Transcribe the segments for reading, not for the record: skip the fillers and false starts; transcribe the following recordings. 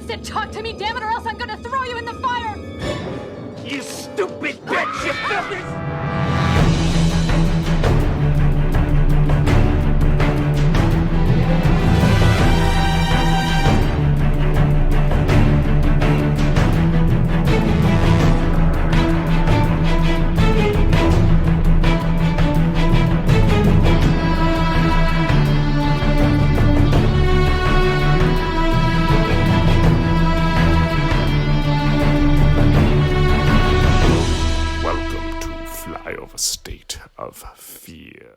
said talk to me, damn it, or else I'm gonna throw you in the fire! You stupid bitch, you filthy... Flyover state of fear.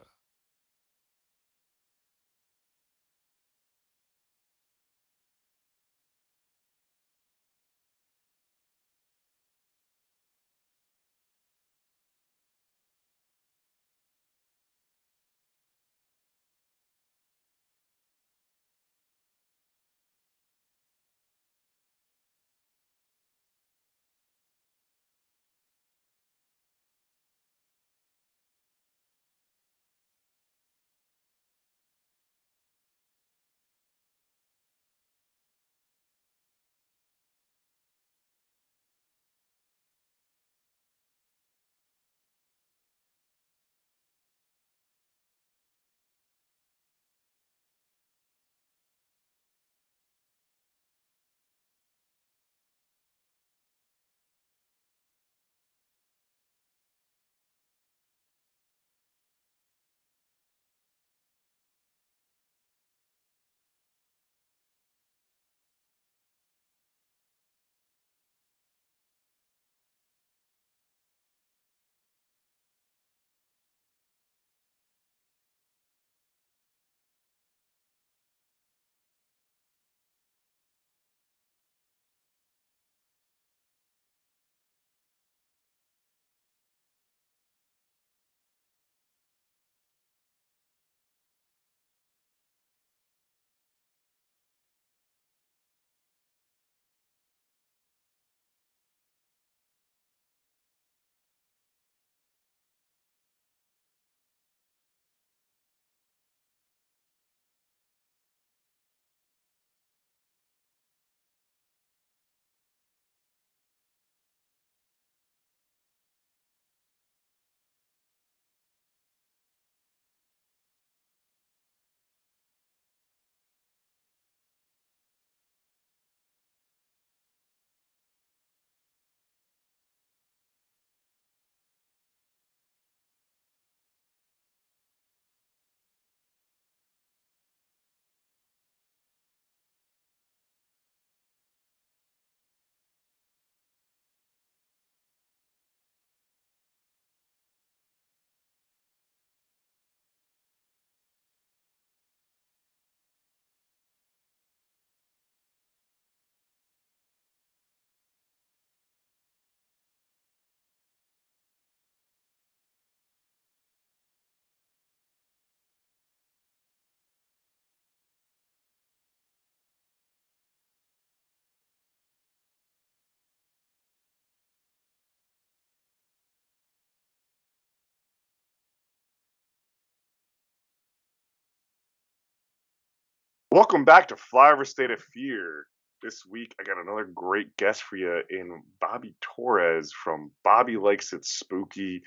Welcome back to Flyover State of Fear. This week, I got another great guest for you in Bobby Torrez from Bobby Likes It Spooky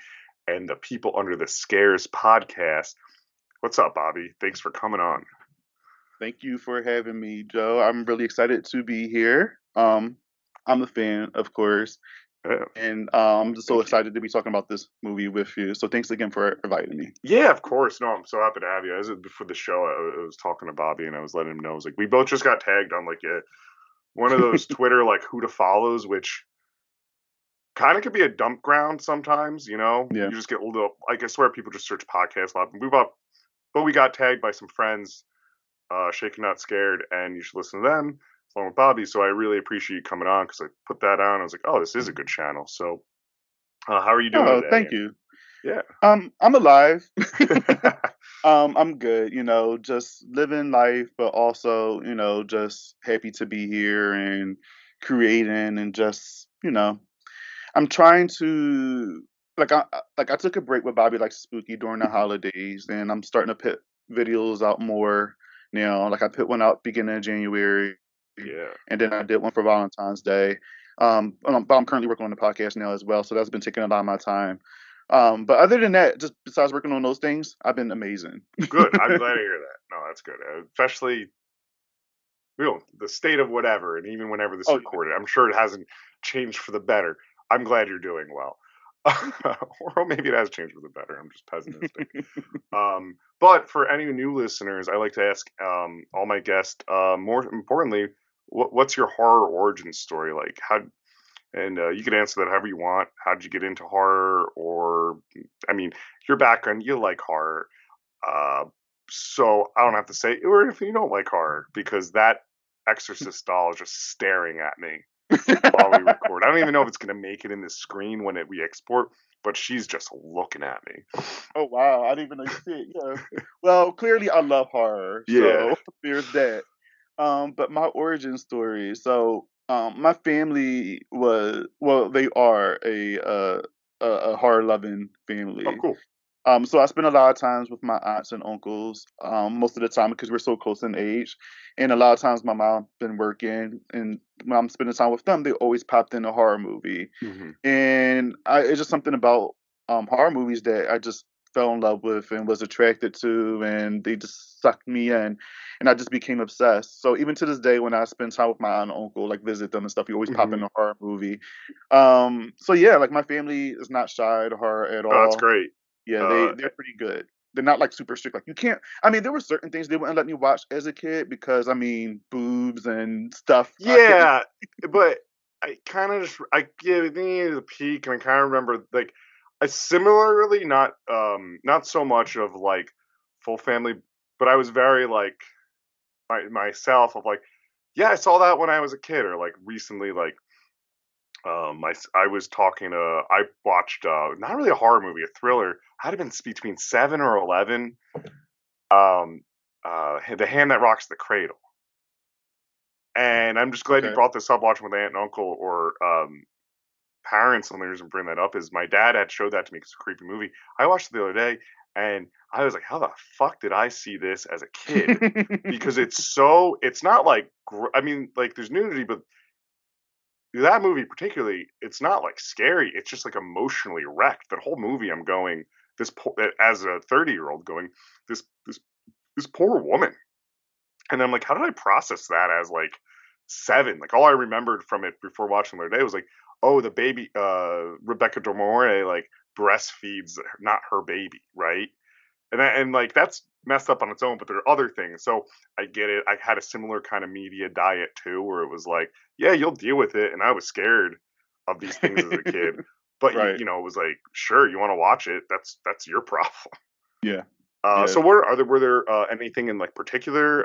and the People Under the Scares podcast. What's up, Bobby? Thanks for coming on. Thank you for having me, Joe. I'm really excited to be here. I'm a fan, of course, Yeah. and I'm just so excited to be talking about this movie with you. So thanks again for inviting me. Yeah, of course. No, I'm so happy to have you. As before the show, I was talking to Bobby and I was letting him know. I was like, we both just got tagged on like one of those Twitter like who to follows, which kind of could be a dump ground sometimes. You know, Yeah. you just get a little. Like I swear, people just search podcasts a lot. But we got tagged by some friends, Shaken Not Scared, and you should listen to them along with Bobby. So I really appreciate you coming on because I put that on. I was like, oh, this is a good channel. So how are you doing Oh, today? thank you. Yeah. I'm alive. I'm good, just living life, but also, just happy to be here and creating and just, I'm trying to I took a break with Bobby Likes Spooky during the holidays, and I'm starting to put videos out more now. Like I put one out beginning of January, Yeah. and then I did one for Valentine's Day. But I'm currently working on the podcast now as well, so that's been taking a lot of my time. But other than that, just besides working on those things, I've been amazing. Good. I'm glad to hear that. No, that's good. Especially, the state of whatever, and even whenever this is Oh yeah, recorded, I'm sure it hasn't changed for the better. I'm glad you're doing well. thank you. Or maybe it has changed for the better. I'm just pessimistic. But for any new listeners, I like to ask all my guests, more importantly, what's your horror origin story like? And you can answer that however you want. How did you get into horror? Or, I mean, your background, you like horror. Uh, so I don't have to say, or if you don't like horror, because that Exorcist doll is just staring at me while we record. I don't even know if it's going to make it in the screen when we export, but she's just looking at me. Oh wow, I didn't even know you see it. Yeah. Well, clearly I love horror, Yeah. so there's that. But my origin story. So, my family they are a horror loving Oh, family. cool. So I spend a lot of times with my aunts and uncles, most of the time because we're so close in age. And a lot of times my mom been working, and when I'm spending time with them, they always popped in a horror movie. Hmm. And it's just something about horror movies that I just fell in love with and was attracted to, and they just sucked me in, and I just became obsessed. So even to this day, when I spend time with my aunt and uncle, like visit them and stuff, you always pop Hmm. in a horror movie. So yeah, like my family is not shy to horror at Oh, that's all. great. Yeah, Uh, they're pretty good. They're not like super strict. Like you can't. I mean, there were certain things they wouldn't let me watch as a kid because I mean, boobs and stuff. I couldn't. yeah, but I kind of just, I give it the peak, and I kind of remember like I similarly, not so much of like full family, but I was very like myself of like, yeah, I saw that when I was a kid, or like recently, like I was talking to, I watched not really a horror movie, a thriller. Had it been between 7 or 11. Um, The Hand That Rocks the Cradle. And I'm just glad you Okay. brought this up. Watching with aunt and uncle, or parents. And the reason I bring that up is my dad had showed that to me because it's a creepy movie. I watched it the other day, and I was like, "How the fuck did I see this as a kid?" Because it's not like, I mean, like there's nudity, but that movie particularly, it's not like scary. It's just like emotionally wrecked. That whole movie, I'm going, as a 30-year-old going, this this poor woman. And I'm like, how did I process that as like 7? Like all I remembered from it before watching the other day was like, oh, the baby, Rebecca De Mornay, like breastfeeds not her baby, right? And like that's messed up on its own, but there are other things. So I get it. I had a similar kind of media diet too, where it was like, yeah, you'll deal with it. And I was scared of these things as a kid, but Right. it was like, sure, you want to watch it? That's your problem. Yeah. Yeah. So were there anything in like particular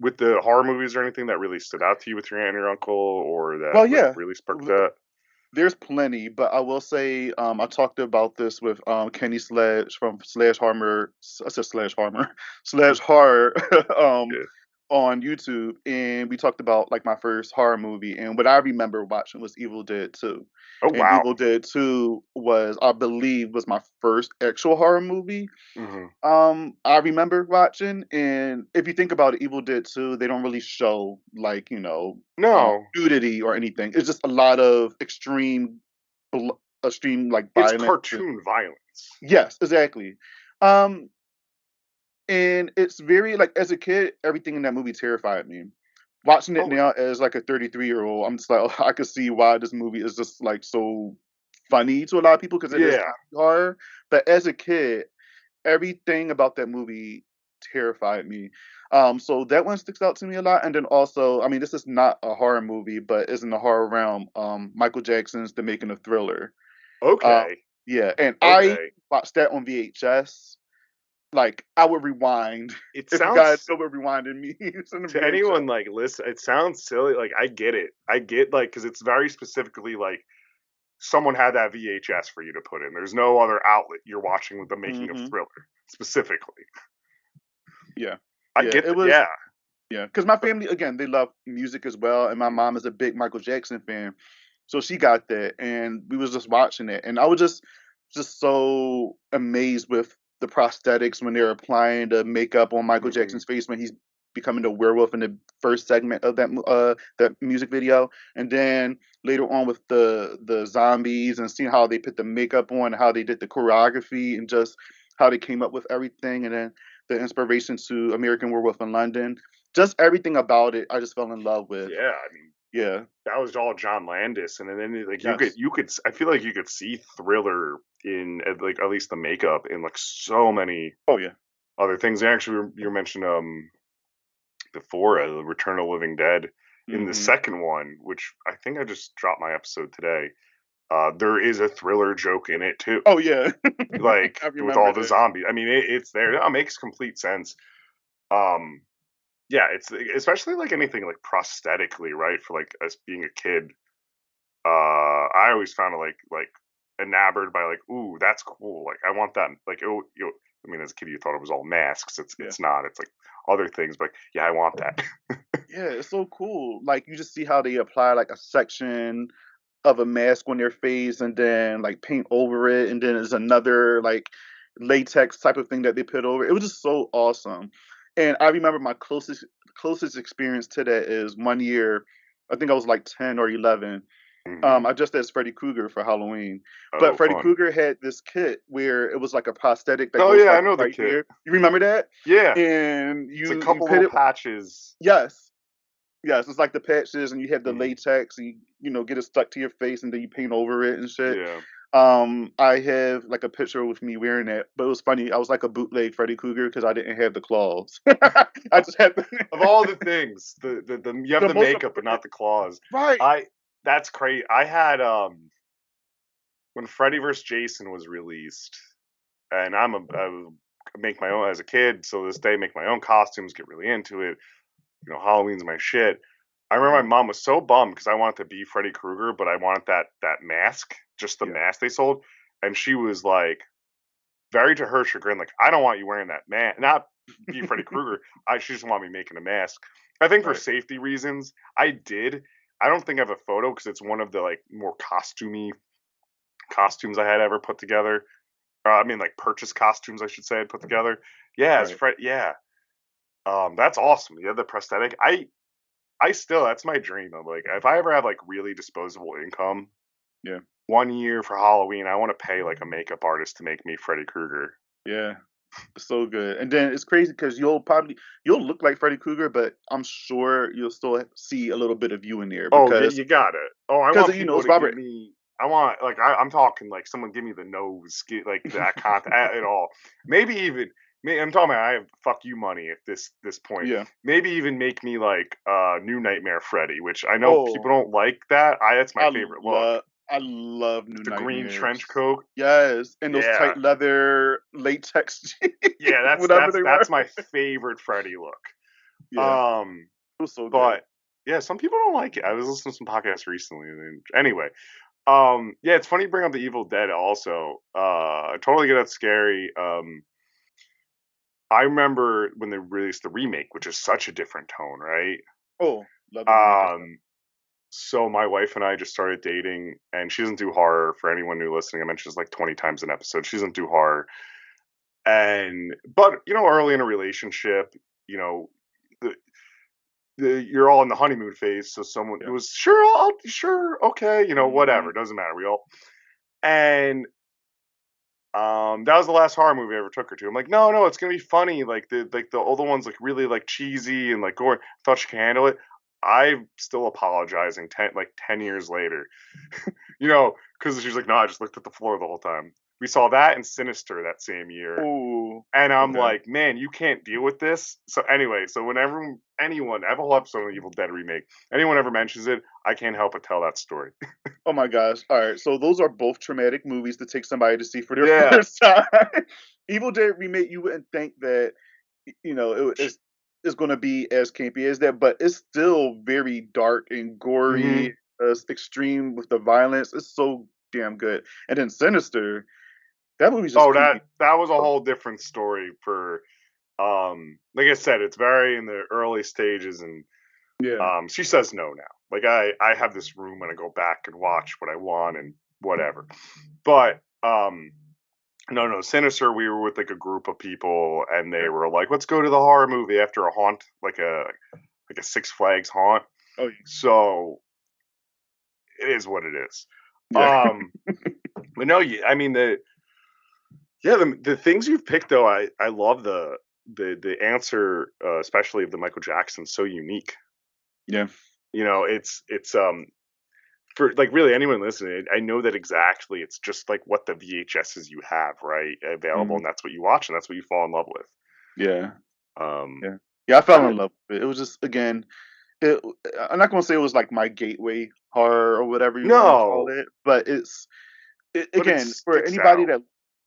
with the horror movies or anything that really stood out to you with your aunt and your uncle, or that Well, like yeah. really sparked that? There's plenty, but I will say, I talked about this with Kenny Sledge from Slash Harmer. I said Slash Harmer, Slash Horror, Yeah. on YouTube, and we talked about like my first horror movie, and what I remember watching was Evil Dead 2. Oh And wow. Evil Dead 2 was, I believe, was my first actual horror movie. Hmm. I remember watching, and if you think about it, Evil Dead 2, they don't really show like, No, nudity or anything. It's just a lot of extreme like it's violence. cartoon violence. Yes, exactly. Um, and it's very like as a kid, everything in that movie terrified me. Watching it Oh now as like a 33-year-old, I'm just like, oh, I could see why this movie is just like so funny to a lot of people because it is yeah. kind of horror. But as a kid, everything about that movie terrified me. So that one sticks out to me a lot. And then also, I mean, this is not a horror movie, but is in the horror realm. Michael Jackson's The Making of Thriller. Uh, Okay. yeah, and I Okay. watched that on VHS. Like I would rewind It if you guys sounds know what rewinding means in the to VHS. anyone like listen. It sounds silly. Like I get it. I get like because it's very specifically like someone had that VHS for you to put in. There's no other outlet you're watching with the making of Hmm. Thriller specifically. Yeah, I yeah, get it that. was. Yeah. Yeah, because my family again, they love music as well, and my Mhm. mom is a big Michael Jackson fan, so she got that, and we was just watching it, and I was just so amazed with the prosthetics when they're applying the makeup on Michael Mhm. Jackson's face when he's becoming a werewolf in the first segment of that music video, and then later on with the zombies and seeing how they put the makeup on, how they did the choreography, and just how they came up with everything, and then the inspiration to American Werewolf in London. Just everything about it, I just fell in love with. Yeah, I mean, Yeah. that was all John Landis, and then like Yes. you could I feel like you could see Thriller in like at least the makeup in like so many Oh yeah. other things. Actually, you mentioned before the Return of the Living Dead in the Hmm. second one, which I think I just dropped my episode today. There is a Thriller joke in it too, Oh yeah. like I with remember all the that. zombies. I mean, it's there. That makes complete sense. Um, yeah, it's especially like anything like prosthetically, right? For like us being a kid, I always found it like enamored by like, ooh, that's cool. Like I want that. Like oh, I mean, as a kid, you thought it was all masks. Yeah. It's not. It's like other things. But yeah, I want that. Yeah, it's so cool. Like you just see how they apply like a section of a mask on their face and then like paint over it, and then there's another like latex type of thing that they put over. It was just so awesome. And I remember my closest experience to that is one year, I think I was like 10 or 11. Hmm. I dressed as Freddy Krueger for Halloween. But Oh, Freddy fun. Krueger had this kit where it was like a prosthetic that Oh goes yeah, I like know the right kit. here. You remember that? Yeah, And it's a you couple put little it. patches. Yes. Yes, it's like the patches, and you have the Hmm. latex, and you get it stuck to your face, and then you paint over it and shit. Yeah. I have like a picture with me wearing it, but it was funny. I was like a bootleg Freddy Krueger because I didn't have the claws. I just had Of all the things, the you have the the most makeup but important. not the claws. Right. I That's crazy. I had when Freddy vs. Jason was released, and I would make my own as a kid. So this day, make my own costumes, get really into it. Halloween's my shit. I remember Mhm. my mom was so bummed because I wanted to be Freddy Krueger, but I wanted that mask, just the Yeah. mask they sold, and she was like, very to her chagrin, like, I don't want you wearing that mask, not be Freddy Krueger. She just want me making a mask. I think for Right. safety reasons, I did. I don't think I have a photo because it's one of the like more costumey costumes I had ever put together. I mean, like purchase costumes, I should say, I put together. Yeah, as Right. Fred. Yeah, that's awesome. Yeah, the prosthetic. I still, that's my dream. I'm like, if I ever have like really disposable income, Yeah. one year for Halloween, I want to pay like a makeup artist to make me Freddy Krueger. Yeah. It's so good. And then it's crazy because you'll look like Freddy Krueger, but I'm sure you'll still see a little bit of you in there Oh, because you got it. Oh, I because want people it's to give Robert. me. I want like I'm talking like someone give me the nose, like that content at all. Maybe even. I'm talking about I have fuck you money at this point. Yeah. Maybe even make me like New Nightmare Freddy, which I know people Oh, don't like that. That's my I favorite look. love I love New The green trench Nightmares. coat. Yes, and those Yeah, tight leather latex yeah. jeans, whatever they were. That's my favorite Freddy look. Yeah, Um, it was so good. but yeah, some people don't like it. I was listening to some podcasts recently, and anyway, yeah, it's funny you bring up the Evil Dead also. I totally get that scary. I remember when they released the remake, which is such a different tone, right? Oh, love the remake as well. Um, so my wife and I just started dating, and she doesn't do horror. For anyone new listening, I mentioned this like 20 times an episode. She doesn't do horror, but early in a relationship, you know, the, you're all in the honeymoon phase. So someone Yeah. was sure, sure, okay, Hmm. whatever, doesn't matter. We all and that was the last horror movie I ever took her to. I'm like, no, it's gonna be funny. Like the older ones like really like cheesy and like gore. Thought she can handle it. I'm still apologizing 10 years later. Because she's like, no, I just looked at the floor the whole time. We saw that and Sinister that same year. Oh, And I'm okay. like, man, you can't deal with this. So anyway, so whenever anyone, I have a whole episode on Evil Dead remake. Anyone ever mentions it, I can't help but tell that story. Oh my gosh. All right. So those are both traumatic movies to take somebody to see for their Yeah. first time. Evil Dead remake, you wouldn't think that it's going to be as campy as that, but it's still very dark and Hmm. gory, extreme with the violence. It's so damn good. And then Sinister, that movie's just Oh, creepy. that was a whole different story for like I said, it's very in the early stages and Yeah. she says no now. Like I have this room and I go back and watch what I want and whatever. But No, Sinister, we were with like a group of people, and they were like, "Let's go to the horror movie after a haunt, like a Six Flags haunt." Oh So it is what it is. yeah. But no, I mean the things you've picked though, I love the answer, especially of the Michael Jackson, so unique. Yeah. You know, it's for like really anyone listening, I know that exactly. It's just like what the VHSs you have, right, available, Mm, and that's what you watch, and that's what you fall in love with. yeah. Um, Yeah. Yeah. I fell kind in of love with it. It was just again. It, I'm not gonna say it was like my gateway horror or whatever you want to call no, it, but but it again for sticks anybody out. that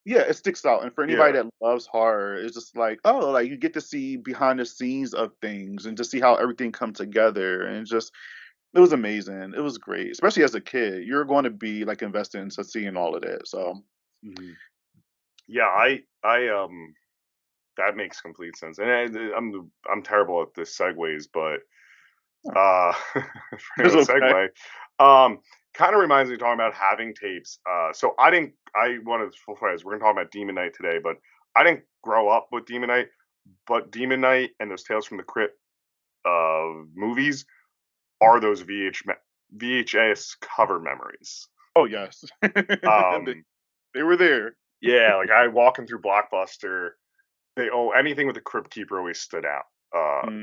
yeah, it sticks out, and for anybody Yeah. that loves horror, it's just like oh, like you get to see behind the scenes of things and just see how everything come together, and just it was amazing. It was great, especially as a kid. You're going to be like invested into seeing all of that. So Mhm. Yeah, I that makes complete sense. And I'm terrible at this segues, but oh, for it's a okay. segue, um, kind of reminds me of talking about having tapes. So I wanted to full fledged. We're gonna talk about Demon Knight today, but I didn't grow up with Demon Knight. But Demon Knight and those Tales from the Crypt movies are those VHS cover memories. Oh yes, Um, they were there. yeah, like I walking through Blockbuster, anything with the Crypt Keeper always stood out. Hmm.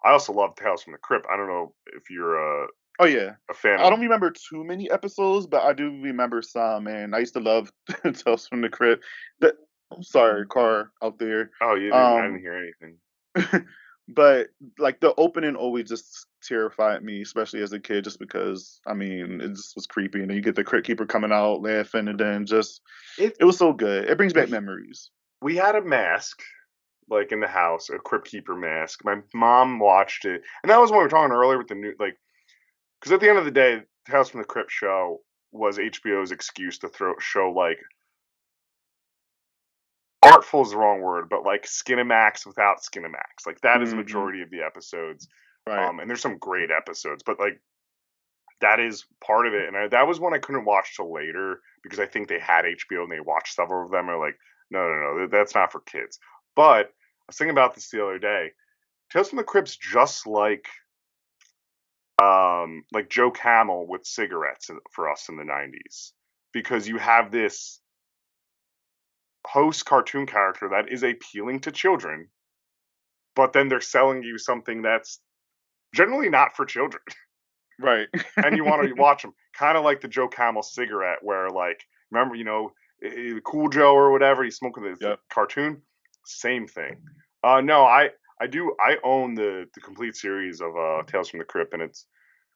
I also love Tales from the Crypt. I don't know if you're Oh yeah. a fan I of. don't remember too many episodes, but I do remember some, and I used to love Tales from the Crypt. The, I'm sorry, car out there. Oh, you didn't? I didn't Um, hear anything. but like the opening always just terrified me, especially as a kid, just because I mean it just was creepy, and then you get the Crypt Keeper coming out laughing, and then just It it was so good. It brings back we memories. we had a mask like in the house, a Crypt Keeper mask. My mom watched it, and that was what we were talking earlier with the new like because at the end of the day, Tales from the Crypt show was HBO's excuse to show like artful is the wrong word, but like Skinamax without Skinamax. Like that is the Hmm. majority of the episodes. Right. And there's some great episodes, but like that is part of it. And that was one I couldn't watch till later because I think they had HBO and they watched several of them. Are like, no, that's not for kids. But I was thinking about this the other day. Tales from the Crypt's just like Joe Camel with cigarettes for us in the '90s because you have this host cartoon character that is appealing to children, but then they're selling you something that's generally not for children, Right. and you want to watch them. Kind of like the Joe Camel cigarette, where like remember Cool Joe or whatever he's smoking the Yep. cartoon. Same thing. No, I own the complete series of Tales from the Crypt, and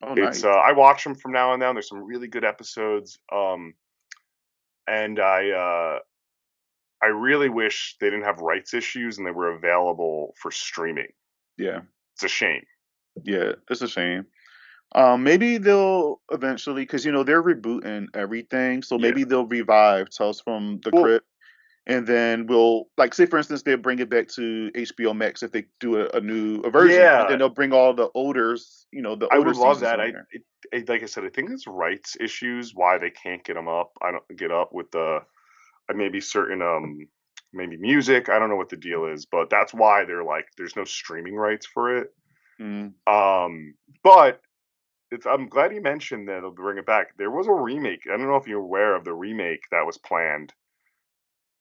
Oh, it's nice. I watch them from now and then. There's some really good episodes. And I really wish they didn't have rights issues and they were available for streaming. Yeah. It's a shame. Yeah. It's a shame. Maybe they'll eventually, because they're rebooting everything, so Yeah. maybe they'll revive Tales from the Well, Crypt, and then we'll like say for instance they'll bring it back to HBO Max if they do a new version, and yeah, then they'll bring all the the I older would love seasons that. on there. Like I said, I think it's rights issues why they can't get them up. I don't get up with the maybe certain maybe music. I don't know what the deal is, but that's why they're like there's no streaming rights for it. Mm. But I'm glad you mentioned that they'll bring it back. There was a remake. I don't know if you're aware of the remake that was planned.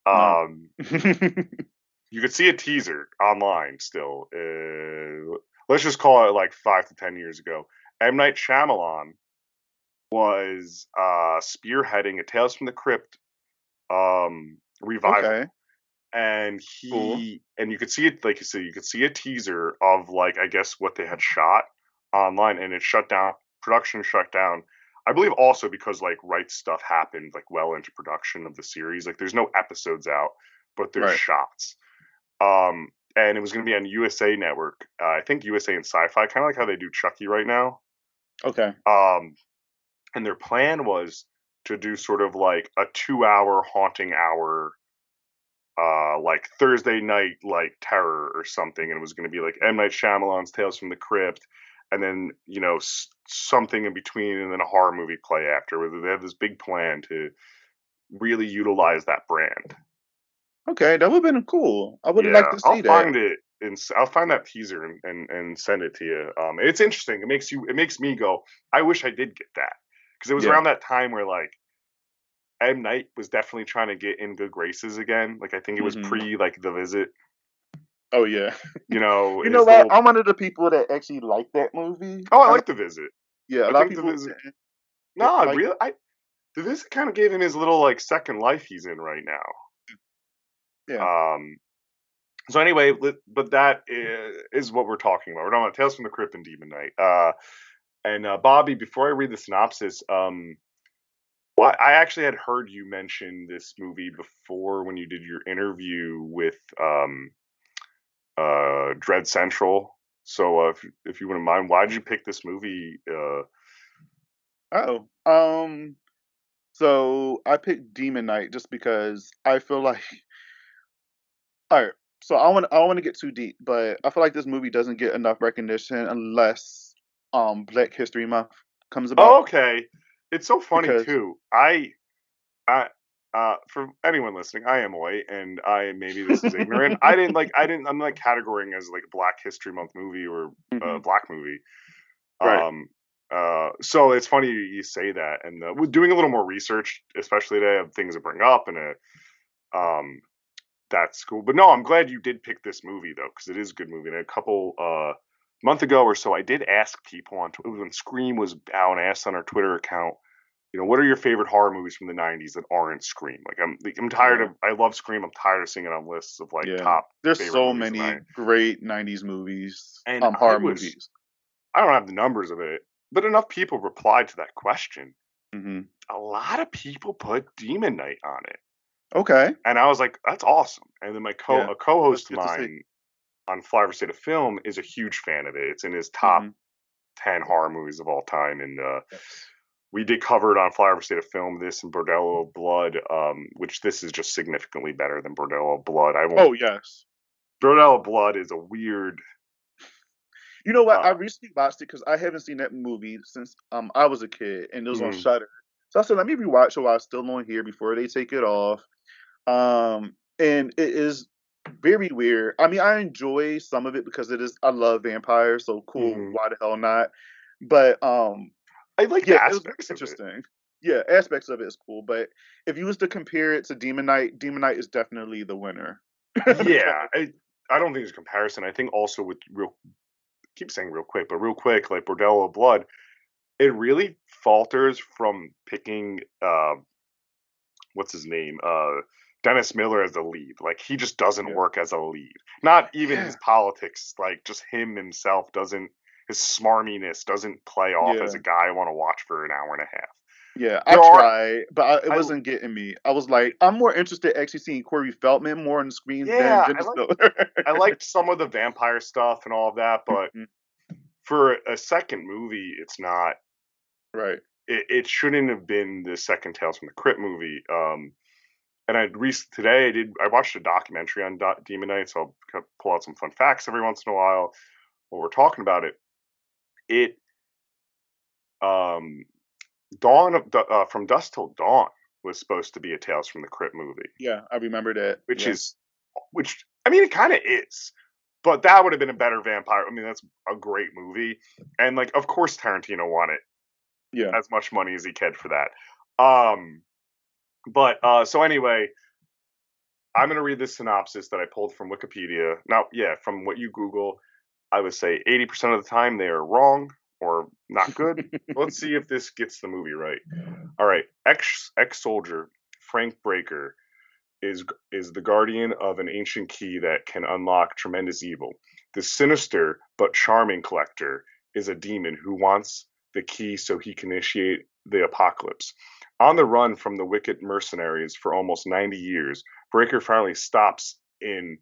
No. Um, you could see a teaser online still. Let's just call it like 5 to 10 years ago. M. Night Shyamalan was spearheading a Tales from the Crypt revival, Okay. and Cool. you could see it like you said, you could see a teaser of like I guess what they had shot online, and it shut down. Production shut down. I believe also because like rights stuff happened like well into production of the series. Like there's no episodes out, but there's Right. shots. And it was going to be on USA Network. I think USA and Sci-Fi, kind of like how they do Chucky right now. Okay. Um, and their plan was to do sort of like a 2 hour haunting hour, like Thursday night, like terror or something. And it was going to be like M. Night Shyamalan's Tales from the Crypt, and then something in between, and then a horror movie play after. Where they had this big plan to really utilize that brand. Okay, that would have been cool. I would have liked Yeah, to see that. I'll find that teaser and send it to you. It's interesting. It makes me go, I wish I did get that, because it was Yeah. around that time where like M. Night was definitely trying to get in good graces again. Like I think it was Hmm. pre like The Visit. Oh yeah. You know, You know his what? little. I'm one of the people that actually like that movie. Oh, I like The Visit. Yeah, a I lot of think The people Visit. didn't No, like it. The Visit kind of gave him his little like second life he's in right now. Yeah. Um. So anyway, but that is what we're talking about. We're talking about Tales from the Crypt and Demon Knight. And Bobby, before I read the synopsis, well, I actually had heard you mention this movie before when you did your interview with Dread Central. So if you wouldn't mind, why did you pick this movie? Oh. So I picked Demon Knight just because I feel like all right. So I don't want to get too deep, but I feel like this movie doesn't get enough recognition unless Black History Month comes about Oh, okay. It's so funny because too. I for anyone listening, I am white, and maybe this is ignorant. I'm like categorizing as like a Black History Month movie or a Mhm. black movie. Right. Um, so it's funny you say that, and we're doing a little more research, especially today, of things to bring up, and that's cool. But no, I'm glad you did pick this movie though, because it is a good movie. And a couple month ago or so, I did ask people on when Scream was out, and I asked on our Twitter account, you know, what are your favorite horror movies from the '90s that aren't Scream? I'm tired Yeah. of. I love Scream. I'm tired of seeing it on lists of like Yeah. top There's favorite so movies of the many 90s. great 90s movies, And horror movies. I don't have the numbers of it, but enough people replied to that question. Hmm. A lot of people put Demon Knight on it, Okay. and I was like, "That's awesome." And then Yeah. a That's co-host of good to see. mine on Flyover State of Film is a huge fan of it. It's in his top Hmm. 10 horror movies of all time, and Yes. we did cover it on Flyover State of Film. This and Bordello of Blood, which this is just significantly better than Bordello of Blood. I won't. Oh yes. Bordello of Blood is a weird. You know what? I Uh, recently watched it because I haven't seen that movie since I was a kid, and it was on mm, Shudder. So I said, let me rewatch it while it's still on here before they take it off. And it is very weird. I mean, I enjoy some of it because it is. I love vampires, so cool. mhm. Why the hell not? But I like yeah, it was very aspects of it. interesting. Yeah, aspects of it is cool. But if you was to compare it to Demon Knight is definitely the winner. Yeah, I don't think there's a comparison. I think also with keep saying real quick, but real quick, like Bordello of Blood, it really falters from picking what's his name? Dennis Miller as the lead. Like he just doesn't Yeah, work as a lead. Not even yeah, his politics, like just him himself doesn't his smarminess doesn't play off as yeah. a guy I want to watch for an hour and a half. Yeah, I There are tried, but it I wasn't getting me. I was like, I'm more interested actually seeing Corey Feldman more on the screen than yeah, Dennis Miller. I liked some of the vampire stuff and all of that, but Mhm. for a second movie, it's not Right. it shouldn't have been the second Tales from the Crypt movie. And today I watched a documentary on Demon Knight, so I'll kind of pull out some fun facts every once in a while while we're talking about it. It um from Dusk Till Dawn was supposed to be a Tales from the Crypt movie, Yeah, I remember that. which Yeah. is which I mean it kind of is, but that would have been a better vampire. I mean that's a great movie, and like of course Tarantino wanted Yeah. as much money as he could for that. But so anyway, I'm going to read this synopsis that I pulled from Wikipedia. Now, yeah, from what you Google, I would say 80% of the time they are wrong or not good. Let's see if this gets the movie right. All right, ex soldier Frank Breaker is the guardian of an ancient key that can unlock tremendous evil. The sinister but charming collector is a demon who wants the key so he can initiate the apocalypse. On the run from the wicked mercenaries for almost 90 years, Breaker finally stops in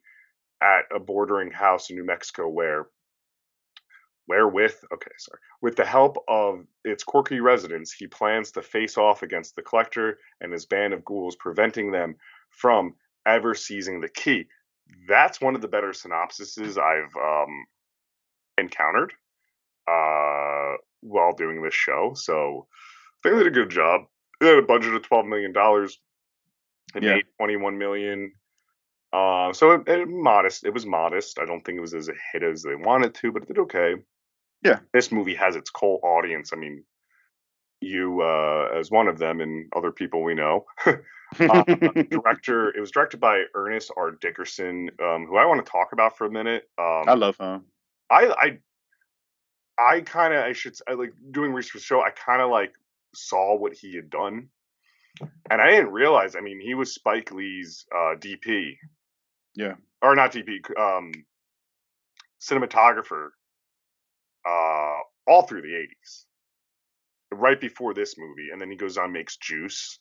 at a bordering house in New Mexico with the help of its quirky residents, he plans to face off against the collector and his band of ghouls, preventing them from ever seizing the key. That's one of the better synopsises I've encountered while doing this show. So I think they did a good job. It had a budget of $12 million. It Yeah. made 21 million. So it was modest. I don't think it was as a hit as they wanted to, but it did okay. Yeah. This movie has its cult audience. I mean, you as one of them, and other people we know. It was directed by Ernest R. Dickerson, who I want to talk about for a minute. I love him. I kind of I like doing research for the show. I kind of like saw what he had done, and I didn't realize. I mean, he was Spike Lee's DP, Yeah. or not DP, cinematographer, all through the '80s, right before this movie, and then he goes on and makes Juice,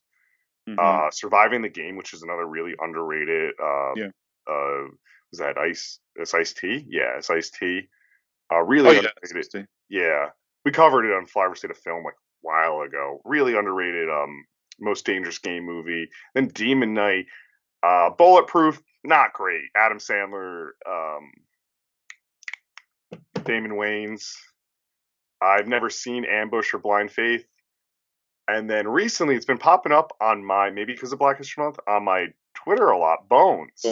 Hmm. Surviving the Game, which is another really underrated. Yeah. Was that Ice? It's Ice T? Yeah, it's Ice T. Oh Really yeah. underrated. Yeah, we covered it on Flyover State of Film like a while ago. Really underrated. Most Dangerous Game movie. Then Demon Knight. Bulletproof. Not great. Adam Sandler. Damon Wayans. I've never seen Ambush or Blind Faith. And then recently, it's been popping up on maybe because of Black History Month, on my Twitter a lot. Bones,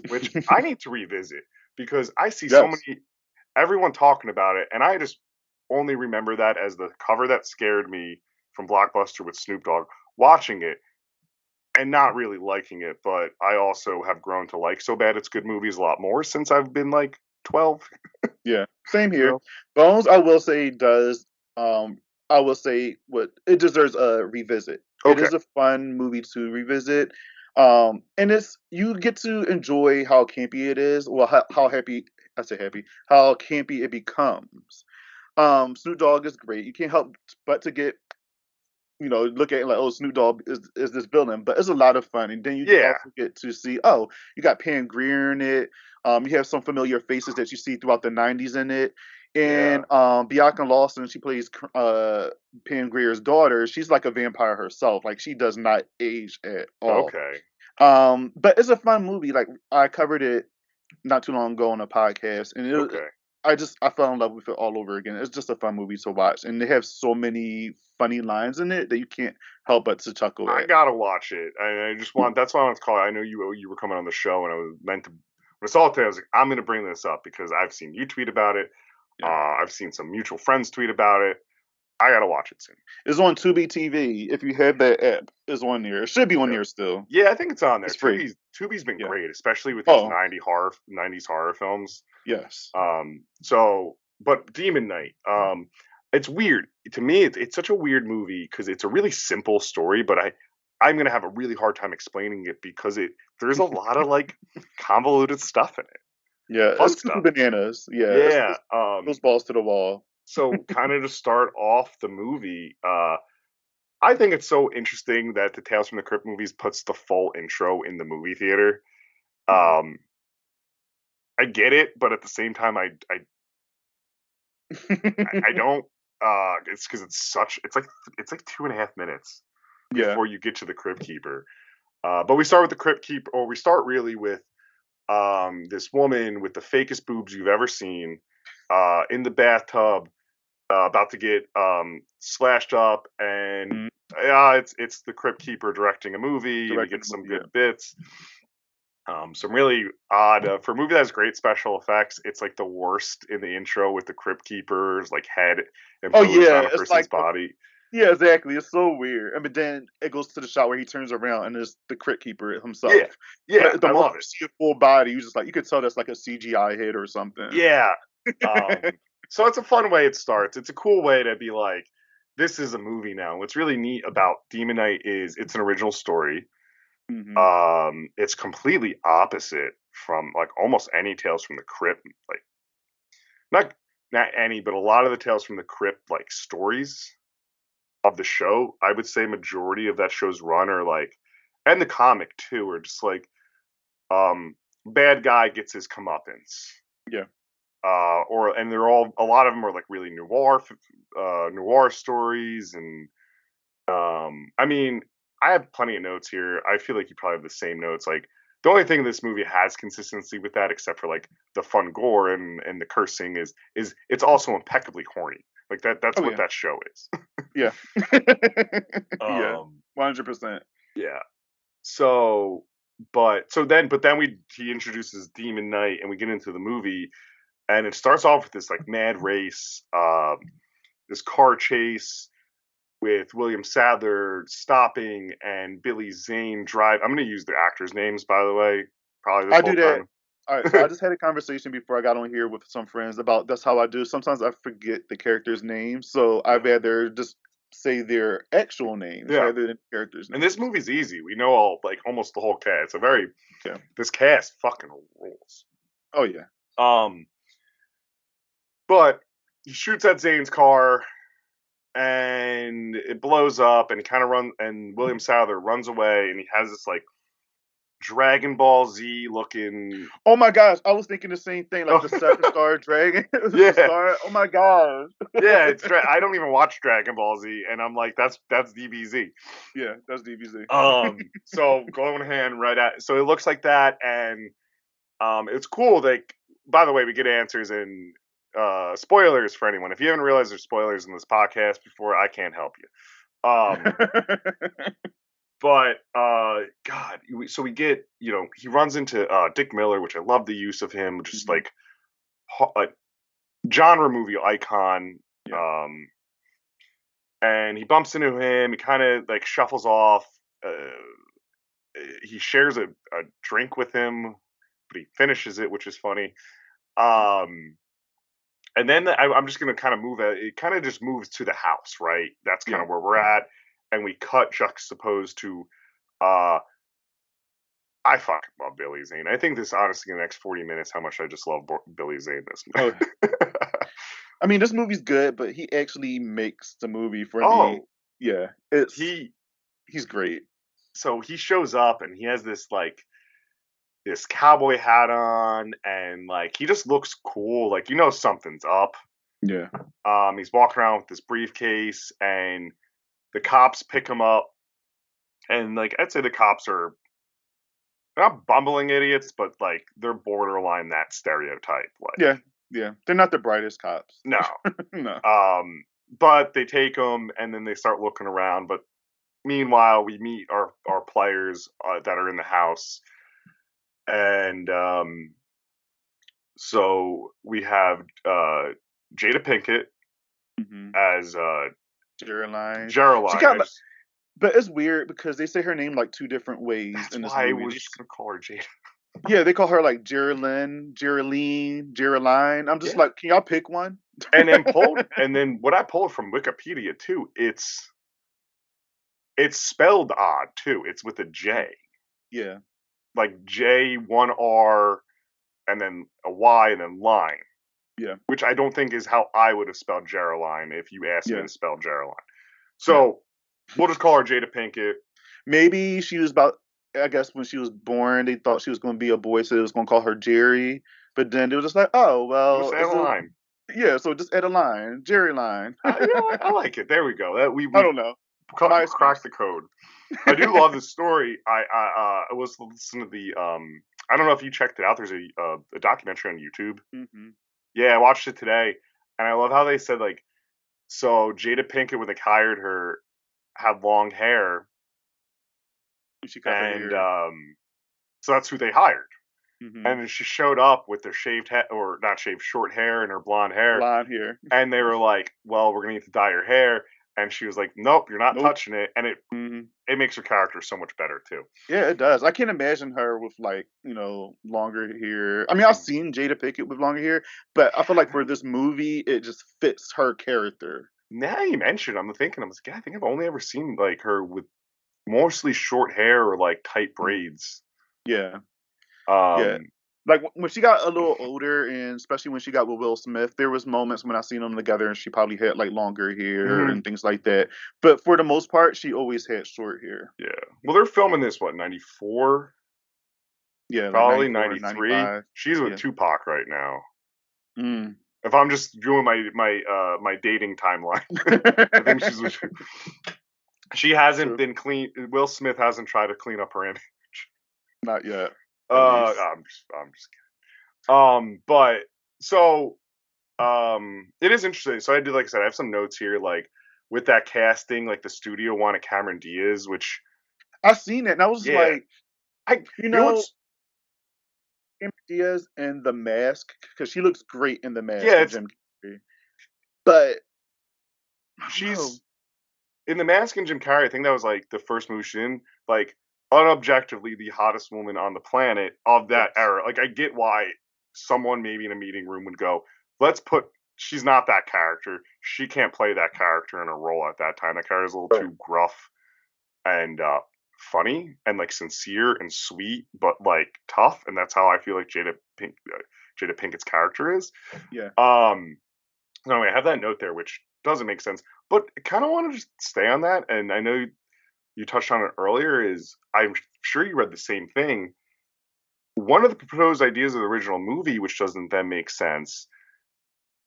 which I need to revisit because I see so Yes. many everyone talking about it, and I just only remember that as the cover that scared me from Blockbuster with Snoop Dogg. Watching it and not really liking it, but I also have grown to like So Bad It's Good movies a lot more since I've been like 12. Yeah. Same You here. know? Bones, I will say, does I will say what it deserves a revisit. It Okay. is a fun movie to revisit. And it's you get to enjoy how campy it is. Well, how happy I say happy, how campy it becomes. Snoop Dogg is great. You can't help but to get look at it like, oh, Snoop Dogg is this villain, but it's a lot of fun. And then you Yeah. also get to see, oh, you got Pam Grier in it. You have some familiar faces that you see throughout the '90s in it. Yeah. And Bianca Lawson, she plays Pam Grier's daughter. She's like a vampire herself. Like she does not age at all. Okay. But it's a fun movie. Like I covered it not too long ago on a podcast, and Okay. I fell in love with it all over again. It's just a fun movie to watch, and they have so many funny lines in it that you can't help but to chuckle I at. gotta watch it. I just want. That's why I wanted to call it. I know you were coming on the show, and I was meant to. When I saw it today, I was like, I'm gonna bring this up because I've seen you tweet about it. Yeah, I've seen some mutual friends tweet about it. I gotta watch it soon. it's on Tubi TV. If you have that app, it's on there. It should be on Yeah, there still. yeah, I think it's on there. It's free. Tubi's been Yeah. great, especially with its Oh, 90s horror films. yes. But Demon Knight, it's weird to me. It's such a weird movie because it's a really simple story, but I'm gonna have a really hard time explaining it because there's a lot of like convoluted stuff in it, Yeah, fun it's cuckoo stuff. bananas. Yeah, Yeah. it goes balls to the wall. So kind of to start off the movie, I think it's so interesting that the Tales from the Crypt movies puts the full intro in the movie theater. Mhm. Um, I get it, but at the same time, I don't. It's because it's like 2.5 minutes Yeah. before you get to the Crypt Keeper. But we start with the Crypt Keeper, or we start really with this woman with the fakest boobs you've ever seen, in the bathtub, about to get slashed up, and Mhm. it's the Crypt Keeper directing a movie, and we Directing get the some movie. good Yeah. bits. Some really odd for a movie that has great special effects. It's like the worst in the intro with the Crypt Keeper's like head Oh imposed yeah, on a it's person's like body. yeah, exactly. It's so weird. I mean, then it goes to the shot where he turns around and it's the Crypt Keeper Yeah, himself. yeah, But the I moment love you it. see a full body, you just like you could tell that's like a CGI hit or something. Yeah. Um, so it's a fun way it starts. It's a cool way to be like, this is a movie now. What's really neat about Demon Knight is it's an original story. Hmm. It's completely opposite from like almost any Tales from the Crypt, like not not any, but a lot of the Tales from the Crypt like stories of the show. I would say majority of that show's run are like, and the comic too, are just like, um, bad guy gets his comeuppance. Yeah. And they're all a lot of them are like really noir stories, and I mean, I have plenty of notes here. I feel like you probably have the same notes. Like the only thing this movie has consistency with that, except for like the fun gore and the cursing, is it's also impeccably horny. Like that's Oh what yeah. that show is. Yeah. Yeah. Um, 100%. yeah. So, but then he introduces Demon Knight, and we get into the movie, and it starts off with this like mad race, this car chase with William Sadler stopping and Billy Zane drive. I'm going to use the actors' names, by the way, probably this I whole do that. time. All right, so I just had a conversation before I got on here with some friends about that's how I do. Sometimes I forget the characters' names, so I'd rather just say their actual names Yeah. rather than characters' And names. this movie's easy. We know almost the whole cast. Yeah. This cast fucking rules. Oh yeah. But he shoots at Zane's car, and it blows up, and and William Sadler runs away, and he has this like Dragon Ball Z looking. Oh my gosh, I was thinking the same thing, like Oh. the Seven Star Dragon. Yeah. Star. Oh my gosh. Yeah, I don't even watch Dragon Ball Z, and I'm like, that's DBZ. Yeah, that's DBZ. So going hand right at. So it looks like that, and it's cool. Like, by the way, we get answers and spoilers for anyone. If you haven't realized there's spoilers in this podcast before, I can't help you. But God, so we get, he runs into Dick Miller, which I love the use of him, just like a genre movie icon. Yeah. And he bumps into him. He kind of like shuffles off. He shares a drink with him, but he finishes it, which is funny. And then I'm just going to kind of move it. It kind of just moves to the house, right? That's kind of where we're at. And we cut juxtaposed to, I fucking love Billy Zane. I think this, honestly, in the next 40 minutes, how much I just love Billy Zane this movie. Oh. I mean, this movie's good, but he actually makes the movie for me. Oh, Yeah, he's great. So he shows up, and he has this like this cowboy hat on, and like he just looks cool. Like, something's up. Yeah. He's walking around with this briefcase, and the cops pick him up, and like I'd say the cops are not bumbling idiots, but like they're borderline that stereotype. Like, Yeah, they're not the brightest cops. no. No. But they take him, and then they start looking around. But meanwhile, we meet our players that are in the house, and so we have Jada Pinkett as Geraldine. Geraldine. But it's weird because they say her name like two different ways in this why movie. I was just gonna call her Jada. Yeah, they call her like Geraldine. I'm just like, can y'all pick one? And then what I pulled from Wikipedia too, it's spelled odd too. It's with a J. Yeah. Like J, one R, and then a Y, and then line. Yeah. Which I don't think is how I would have spelled Geraldine if you asked me to spell Geraldine. So we'll just call her Jada Pinkett. Maybe she was I guess when she was born, they thought she was going to be a boy, so they was going to call her Jerry. But then they was just like, oh, well. Just add a line. Yeah, so just add a line. Jerry line. I like it. There we go. I don't know. Crack the code. I do love the story. I was listening to the I don't know if you checked it out. There's a documentary on YouTube. Mm-hmm. Yeah, I watched it today, and I love how they said like, so Jada Pinkett, when they hired her, had long hair, She cut her and hair. so that's who they hired. Mm-hmm. And then she showed up with their shaved head, or not shaved, short hair and her blonde hair. Blonde hair. And they were like, well, we're going to need to dye your hair. And she was like, nope, you're not touching it. And it makes her character so much better, too. Yeah, it does. I can't imagine her with, like, longer hair. I mean, I've seen Jada Pinkett with longer hair, but I feel like for this movie, it just fits her character. Now you mentioned, I'm thinking, I was like, yeah, I think I've only ever seen, like, her with mostly short hair or, like, tight braids. Yeah. Yeah. Like when she got a little older, and especially when she got with Will Smith, there was moments when I seen them together, and she probably had like longer hair and things like that. But for the most part, she always had short hair. Yeah. Well, they're filming this 94. Yeah, probably like 93. 95. She's with Tupac right now. Mm. If I'm just doing my dating timeline, I think she's with. She hasn't been clean. Will Smith hasn't tried to clean up her image. Not yet. I'm just kidding. But so, it is interesting. So like I said, I have some notes here, like with that casting, like the studio wanted Cameron Diaz, which I seen it, and I was Yeah, like, I you you know know, what's Cameron Diaz in The Mask, because she looks great in The Mask yeah, with it's Jim Carrey. But I don't know. she's in The Mask and Jim Carrey. I think that was like the first movie she in, like unobjectively the hottest woman on the planet of that Yes. era. Like I get why someone maybe in a meeting room would go, let's put. She's not that character. She can't play that character in a role at that time. That character's a little Right. too gruff and funny and like sincere and sweet, but like tough. And that's how I feel like Jada Pinkett's character is. Yeah. Um, no, I have that note there, which doesn't make sense, but I kind of want to just stay on that. And I know you touched on it earlier. Is I'm sure you read the same thing. One of the proposed ideas of the original movie, which doesn't then make sense,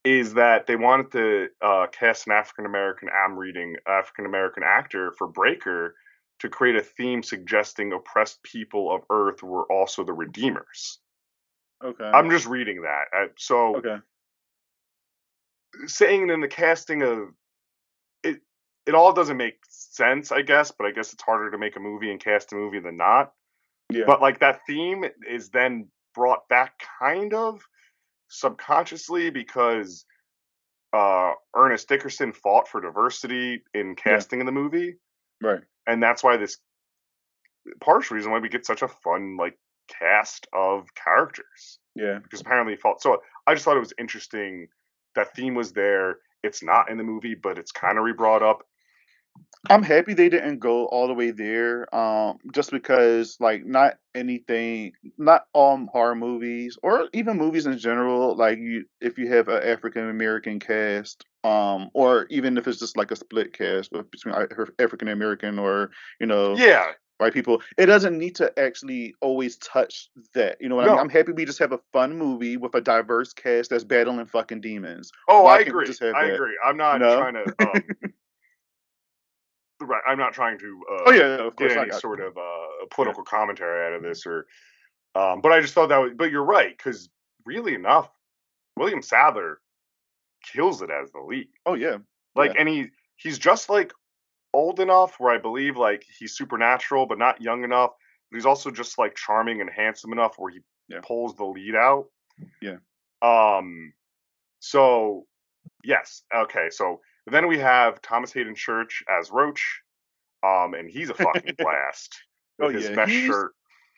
is that they wanted to cast an African American. I'm reading African American actor for Breaker to create a theme suggesting oppressed people of Earth were also the redeemers. Okay. I'm just reading that. So Okay. saying in the casting of it, it all doesn't make sense, I guess. But I guess it's harder to make a movie and cast a movie than not. Yeah. But like that theme is then brought back kind of subconsciously because Ernest Dickerson fought for diversity in Yeah. casting in the movie, Right. and that's why this partial reason why we get such a fun like cast of characters Yeah. because apparently he fought. So I just thought it was interesting that theme was there. It's not in the movie, but it's kind of re-brought up. I'm happy they didn't go all the way there. Just because like not all horror movies or even movies in general, like if you have an African American cast, or even if it's just like a split cast between African American or you know Yeah, white people, it doesn't need to actually always touch that. You know what I mean? no. I'm happy we just have a fun movie with a diverse cast that's battling fucking demons. Oh, Why I can't we agree. just have I that? agree. I'm You not know? trying to right. I'm not trying to Oh yeah, of get course I any got sort of yeah. political commentary out of this or but I just thought that was, but you're right because really enough, William Sadler kills it as the lead. Oh yeah, Like, yeah, and he's just like old enough where I believe like he's supernatural, but not young enough. But he's also just like charming and handsome enough where he yeah, pulls the lead out. yeah. Um, so yes, okay. So then we have Thomas Hayden Church as Roach, and he's a fucking blast Oh with his yeah, mesh shirt.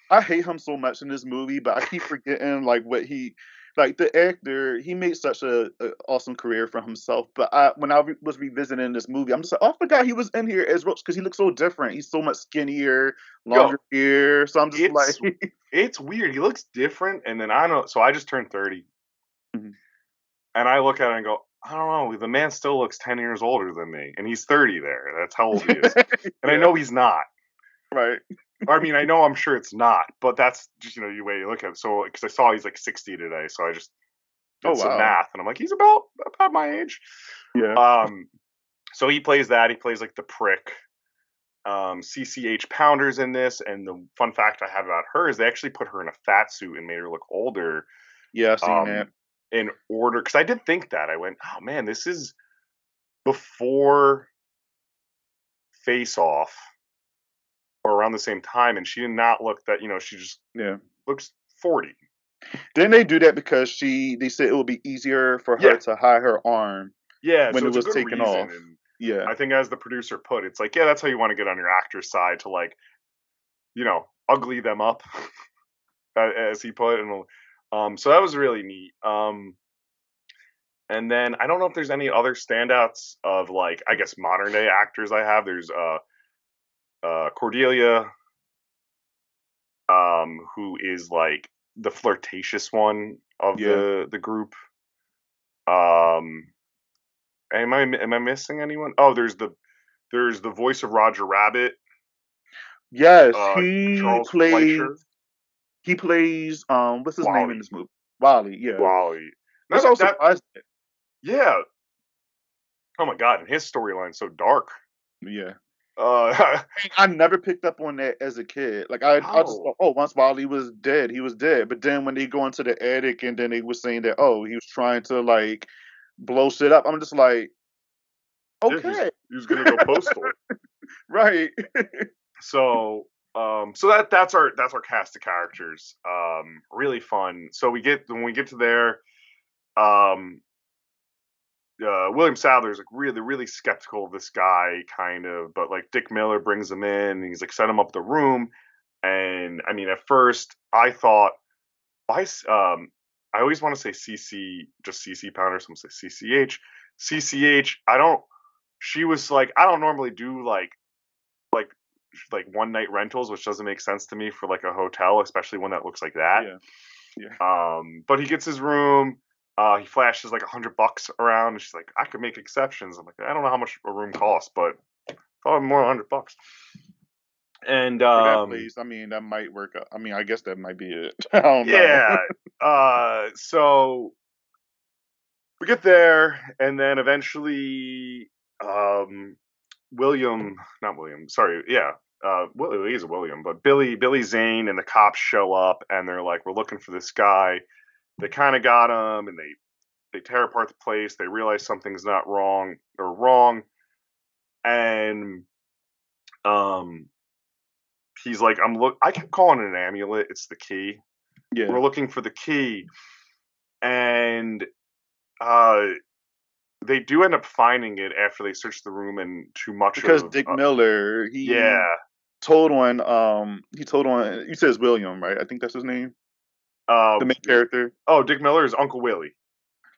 I hate him so much in this movie, but I keep forgetting like what he, like the actor. He made such a awesome career for himself. But when I was revisiting this movie, I'm just like, oh, I forgot he was in here as Roach because he looks so different. He's so much skinnier, Yo, longer hair. So I'm just like, it's it's weird. He looks different, and then I don't. So I just turned 30, Mhm. and I look at it and go, I don't know. The man still looks 10 years older than me, and he's 30 there. That's how old he is. And I Yeah, know he's not. right. Or, I mean, I know I'm sure it's not, but that's just, the way you look at it. So, because I saw he's like 60 today, so I just Oh did some wow. math, and I'm like, he's about my age. Yeah. Um, so he plays that. He plays like the prick. CCH Pounder's in this, and the fun fact I have about her is they actually put her in a fat suit and made her look older. Yeah, I seen that. Um, in order, because I did think that I went, oh man, this is before Face Off or around the same time, and she did not look that. She just Yeah. looks 40. Didn't they do that because they said it would be easier for her Yeah, to hide her arm yeah. when So it it's a was good taken reason, off? and Yeah. I think as the producer put, it's like, yeah, that's how you want to get on your actor's side to like, ugly them up, as he put, and so that was really neat. And then I don't know if there's any other standouts of like I guess modern day actors I have. There's Cordelia, who is like the flirtatious one of Yeah. the group. Um, am I missing anyone? Oh, there's the voice of Roger Rabbit, Yes, Charles Fleischer, he plays what's his name in Wally, this movie? Wally, yeah. Wally. Which That I was that surprised at. yeah. Oh my god, and his storyline's so dark. Yeah. Uh, I never picked up on that as a kid. Like I just no, thought, oh, once Wally was dead, he was dead. But then when they go into the attic and then they were saying that, oh, he was trying to like blow shit up, I'm just like, yeah, okay. he was gonna go postal. Right. So So that's our cast of characters. Really fun. So when we get to there, um, William Sadler's like really skeptical of this guy, kind of, but like Dick Miller brings him in, and he's like set him up the room. And I mean, at first I thought, why? I always want to say CC, just CC Pounder. Some say CCH, CCH. I don't. She was like, I don't normally do like one night rentals, which doesn't make sense to me for like a hotel, especially one that looks like that. Yeah. Yeah. But he gets his room. He flashes like $100 around, and she's like, "I could make exceptions." I'm like, I don't know how much a room costs, but probably more than $100. And For that place, I mean, that might work out. I mean, I guess that might be it. I don't know. yeah. So we get there, and then eventually, not William, sorry, yeah, well, he is a William, but Billy Zane and the cops show up, and they're like, "We're looking for this guy." They kind of got him, and they tear apart the place. They realize something's not wrong, and um, he's like, I kept calling it an amulet. It's the key. Yeah. We're looking for the key, and uh, they do end up finding it after they search the room, and too much Because of Dick Miller, yeah. he told on, you said it's William, right? I think that's his name. The Um, main character. oh, Dick Miller is Uncle Willie.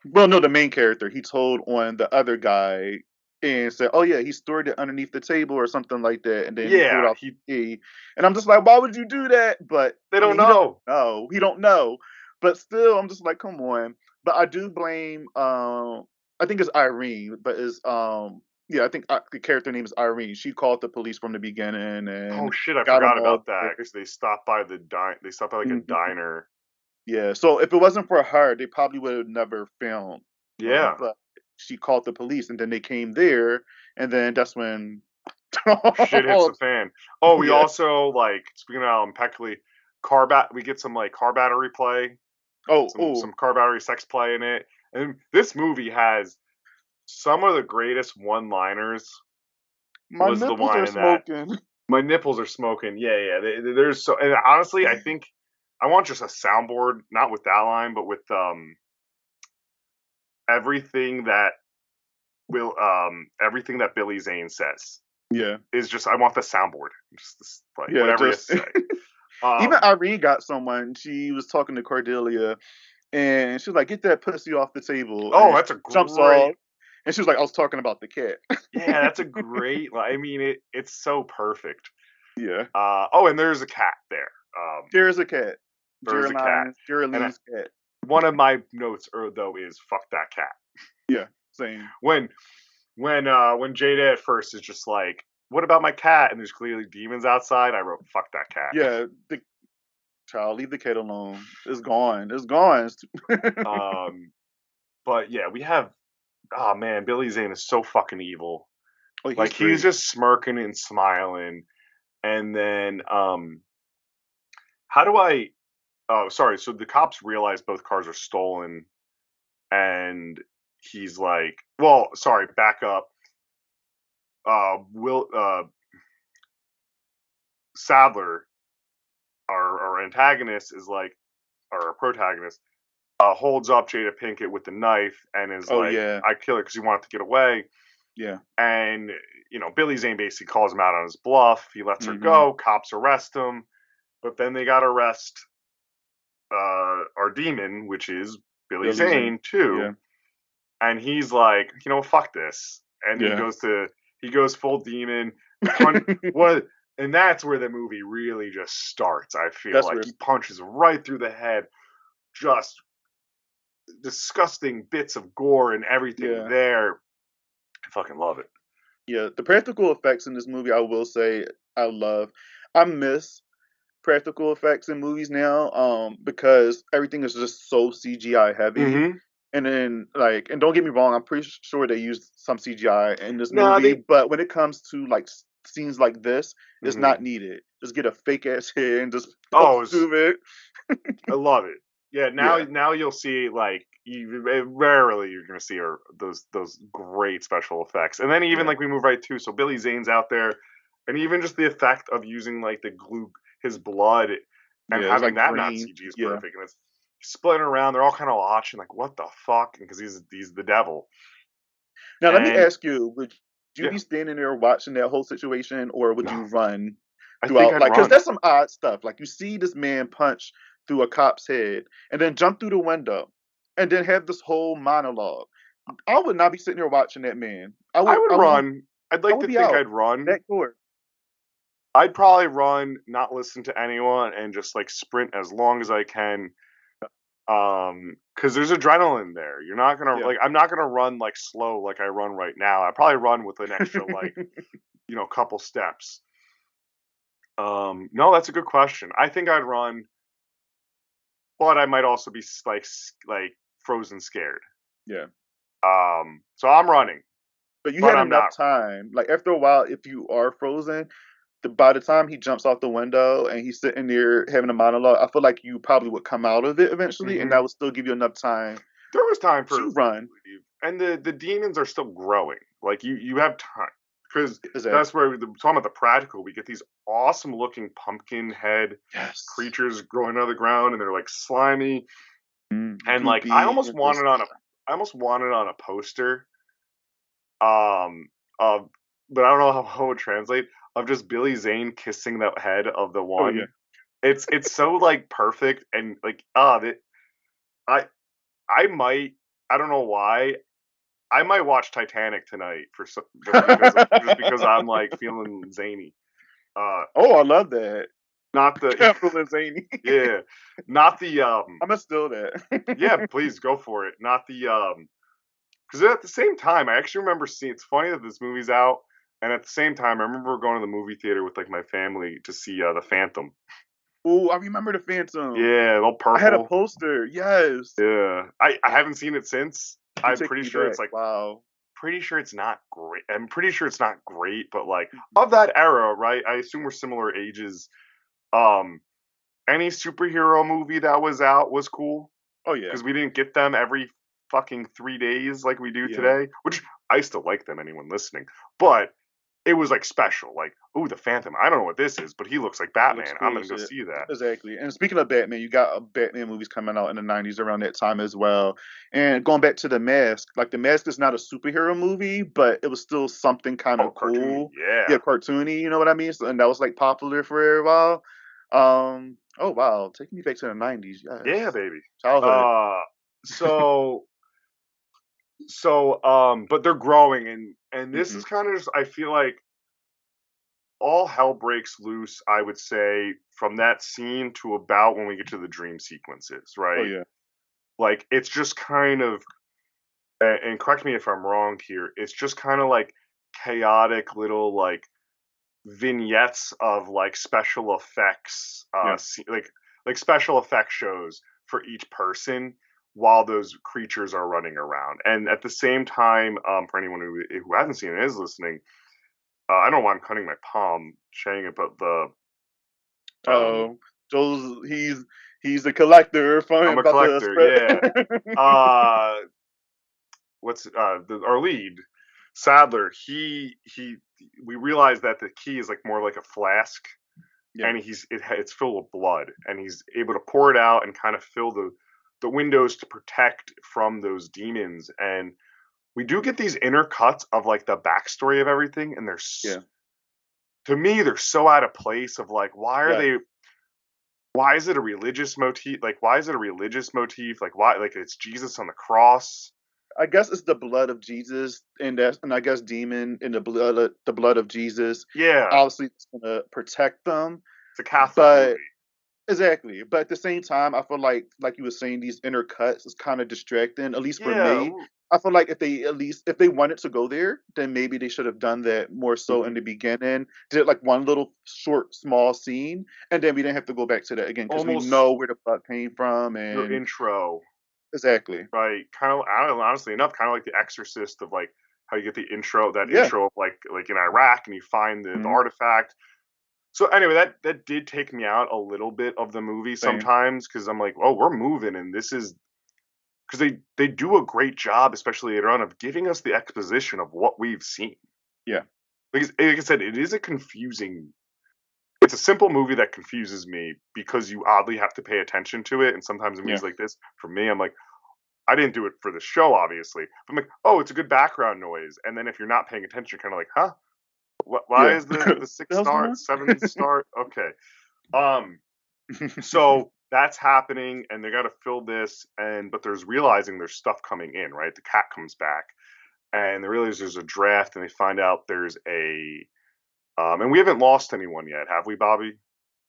Well, no, the main character. He told on the other guy and said, "Oh yeah, he stored it underneath the table or something like that." And then he pulled Yeah, out the key. And I'm just like, "Why would you do that?" But they I don't mean, he don't know. know. He don't know. But still, I'm just like, "Come on." But I do blame. I think it's Irene, but it's yeah, I think the character name is Irene. She called the police from the beginning Oh and shit, I got them forgot all about that there. because they stopped by they stopped by like a Mhm. diner. Yeah, so if it wasn't for her, they probably would have never filmed Yeah, but she called the police, and then they came there, and then that's when shit hits the fan. Oh, we yeah. also like speaking of impeccably, we get some like car battery play, Oh, some oh, car battery sex play in it, and this movie has some of the greatest one-liners. my Was the nipples line are in that? smoking. My nipples are smoking. Yeah, yeah. There's so, and honestly, I think I want just a soundboard, not with that line, but with everything that everything that Billy Zane says Yeah, is just. I want the soundboard, just this, like yeah, whatever he has just to say. even Um, Irene got someone. She was talking to Cordelia, and she was like, "Get that pussy off the table," oh, and that's she a jumps great. off, and she was like, "I was talking about the cat." Yeah, that's a great. I mean, it's so perfect. Yeah, Oh, and there's a cat there. Um, there's a cat. there's a cat, and Geraldine's cat. one of my notes though is fuck that cat. Yeah, same. When when Jada at first is just like, "What about my cat?" and there's clearly demons outside, I wrote, "Fuck that cat." Yeah, the child, leave the cat alone. It's gone. It's gone. Um, but yeah, we have. Oh man, Billy Zane is so fucking evil. Oh, he's Like he's great. just smirking and smiling, and then how do I? Oh, sorry. So the cops realize both cars are stolen, and he's like, "Well, sorry, back up." Will Sadler, our antagonist, is like, or our protagonist, holds up Jada Pinkett with the knife and is Oh like, yeah, "I kill her because he wanted to get away." yeah. And Billy Zane basically calls him out on his bluff. He lets her Mhm. go. Cops arrest him, but then they got to arrest our demon, which is Billy Billy Zane. Zane too. Yeah, And he's like, fuck this, and yeah. he goes full demon. What? And that's where the movie really just starts. I feel That's like where. he punches right through the head, just disgusting bits of gore and everything Yeah, there. I fucking love it. yeah. The practical effects in this movie, I will say, I love. I miss practical effects in movies now, because everything is just so CGI heavy. Mm-hmm. And then, like, and don't get me wrong, I'm pretty sure they used some CGI in this No, movie, they. but when it comes to like scenes like this, it's Mm-hmm. not needed. Just get a fake ass head and just Oh, poke through it. I love it. Yeah, Yeah, now you'll see like rarely you're gonna see those great special effects, and then even yeah, like we move right to so Billy Zane's out there. And even just the effect of using like the glue, his blood, and Yeah, it's having like that not green. CG is Yeah. perfect. And it's splitting around. They're all kind of watching, like, what the fuck? Because he's the devil. Now let me And ask you, would you yeah, be standing there watching that whole situation, or would no, you run I think throughout? I'd Like, because run. that's some odd stuff. Like, you see this man punch through a cop's head and then jump through the window and then have this whole monologue. I would not be sitting there watching that man. I would I would be, run. I'd I like would to be think out I'd run. that door. I'd probably run, not listen to anyone, and just like sprint as long as I can. Because there's adrenaline there. You're not gonna Yeah. like. I'm not gonna run like slow like I run right now. I probably run with an extra like couple steps. No, that's a good question. I think I'd run, but I might also be like frozen scared. Yeah. So I'm running, But you but had I'm enough not. time. Like after a while, if you are frozen, by the time he jumps off the window and he's sitting there having a monologue, I feel like you probably would come out of it eventually, and Hmm. that would still give you enough time There was time to for me to run. leave, and the demons are still growing. Like you have time because Exactly. that's where talking about the practical. We get these awesome looking pumpkin head Yes. creatures growing out of the ground, and they're like slimy. And like Goopy and just I almost wanted on a poster, um, of, but I don't know how it would translate, of just Billy Zane kissing that head of the oh yeah. one. It's so like perfect and like I I might, I don't know why, I might watch Titanic tonight for just because I'm like feeling zany. Uh, oh, I love that. not the Capital and zany. yeah, not the I'm gonna steal yeah, that. please go for it. Not the because at the same time, I actually remember seeing. It's funny that this movie's out, and at the same time, I remember going to the movie theater with like my family to see the Phantom. Oh, I remember the Phantom. Yeah, all I had a purple. poster. Yes. Yeah, I haven't seen it since. You I'm take pretty me sure back. it's like Wow. pretty sure it's not great. I'm pretty sure it's not great, but like of that era, right? I assume we're similar ages. Um, any superhero movie that was out was cool Oh yeah. because we didn't get them every fucking 3 days like we do Yeah. today. Which I still like them. Anyone listening, but it was like special. Like, ooh, the Phantom. I don't know what this is, but he looks like It looks Batman. I'm cool gonna as go shit. see that. Exactly. And speaking of Batman, you got Batman movies coming out in the '90s around that time as well. And going back to The Mask, like The Mask is not a superhero movie, but it was still something kind Oh, of cartoony. cool. Yeah, Yeah, cartoony. You know what I mean? So, and that was like popular for a while. Oh wow, taking me back to the '90s. yeah, Yes, baby. childhood. Uh, so but they're growing, and this Hmm. is kind of just, I feel like all hell breaks loose, I would say, from that scene to about when we get to the dream sequences, Oh right? yeah, Like it's just kind of, and correct me if I'm wrong here, it's just kind of like chaotic little like vignettes of like special effects, yeah. like special effect shows for each person while those creatures are running around. And at the same time, for anyone who hasn't seen it and is listening, I don't know why I'm cutting my palm saying it, but the um, Oh, Joel's he's a collector. Fun I'm a about the collector. spread. Yeah. Uh, what's our lead Sadler? He. We realize that the key is like more like a flask, Yeah, and it's filled with blood, and he's able to pour it out and kind of fill the windows to protect from those demons. And we do get these inner cuts of like the backstory of everything, and yeah, to me they're so out of place. Of like, yeah. why is it a religious motif? Like, why is it a religious motif? Like, why? Like, it's Jesus on the cross. I guess it's the blood of Jesus, and I guess demon in the blood of Jesus. Yeah, Obviously, it's gonna protect them, it's a Catholic movie. but exactly. But at the same time, I feel like you were saying, these inner cuts is kind of distracting. At least for Yeah. me, I feel like if they wanted to go there, then maybe they should have done that more so in Mhm. the beginning. Did like one little short, small scene, and then we didn't have to go back to that again because we Almost know where the blood came from, your and intro, exactly. right? Kind of, I don't know, honestly enough, kind of like The Exorcist, of like how you get the intro, that Yeah. intro of like in Iraq, and you find the Mhm. artifact. So anyway, that did take me out a little bit of the movie Same. sometimes because I'm like, oh, we're moving, and this is because they do a great job, especially later on, of giving us the exposition of what we've seen. Yeah. like I said, it is a confusing. It's a simple movie that confuses me because you oddly have to pay attention to it. And sometimes in Yeah. movies like this, for me, I'm like, I didn't do it for the show, obviously. But I'm like, oh, it's a good background noise. And then if you're not paying attention, you're kind of like, huh? Why Yeah. is the What the six hell's going star, on? 7 star? Okay. Um, so that's happening, and they got to fill this, but there's realizing there's stuff coming in, right? The cat comes back, and they realize there's a draft, and they find out there's and we haven't lost anyone yet, have we, Bobby?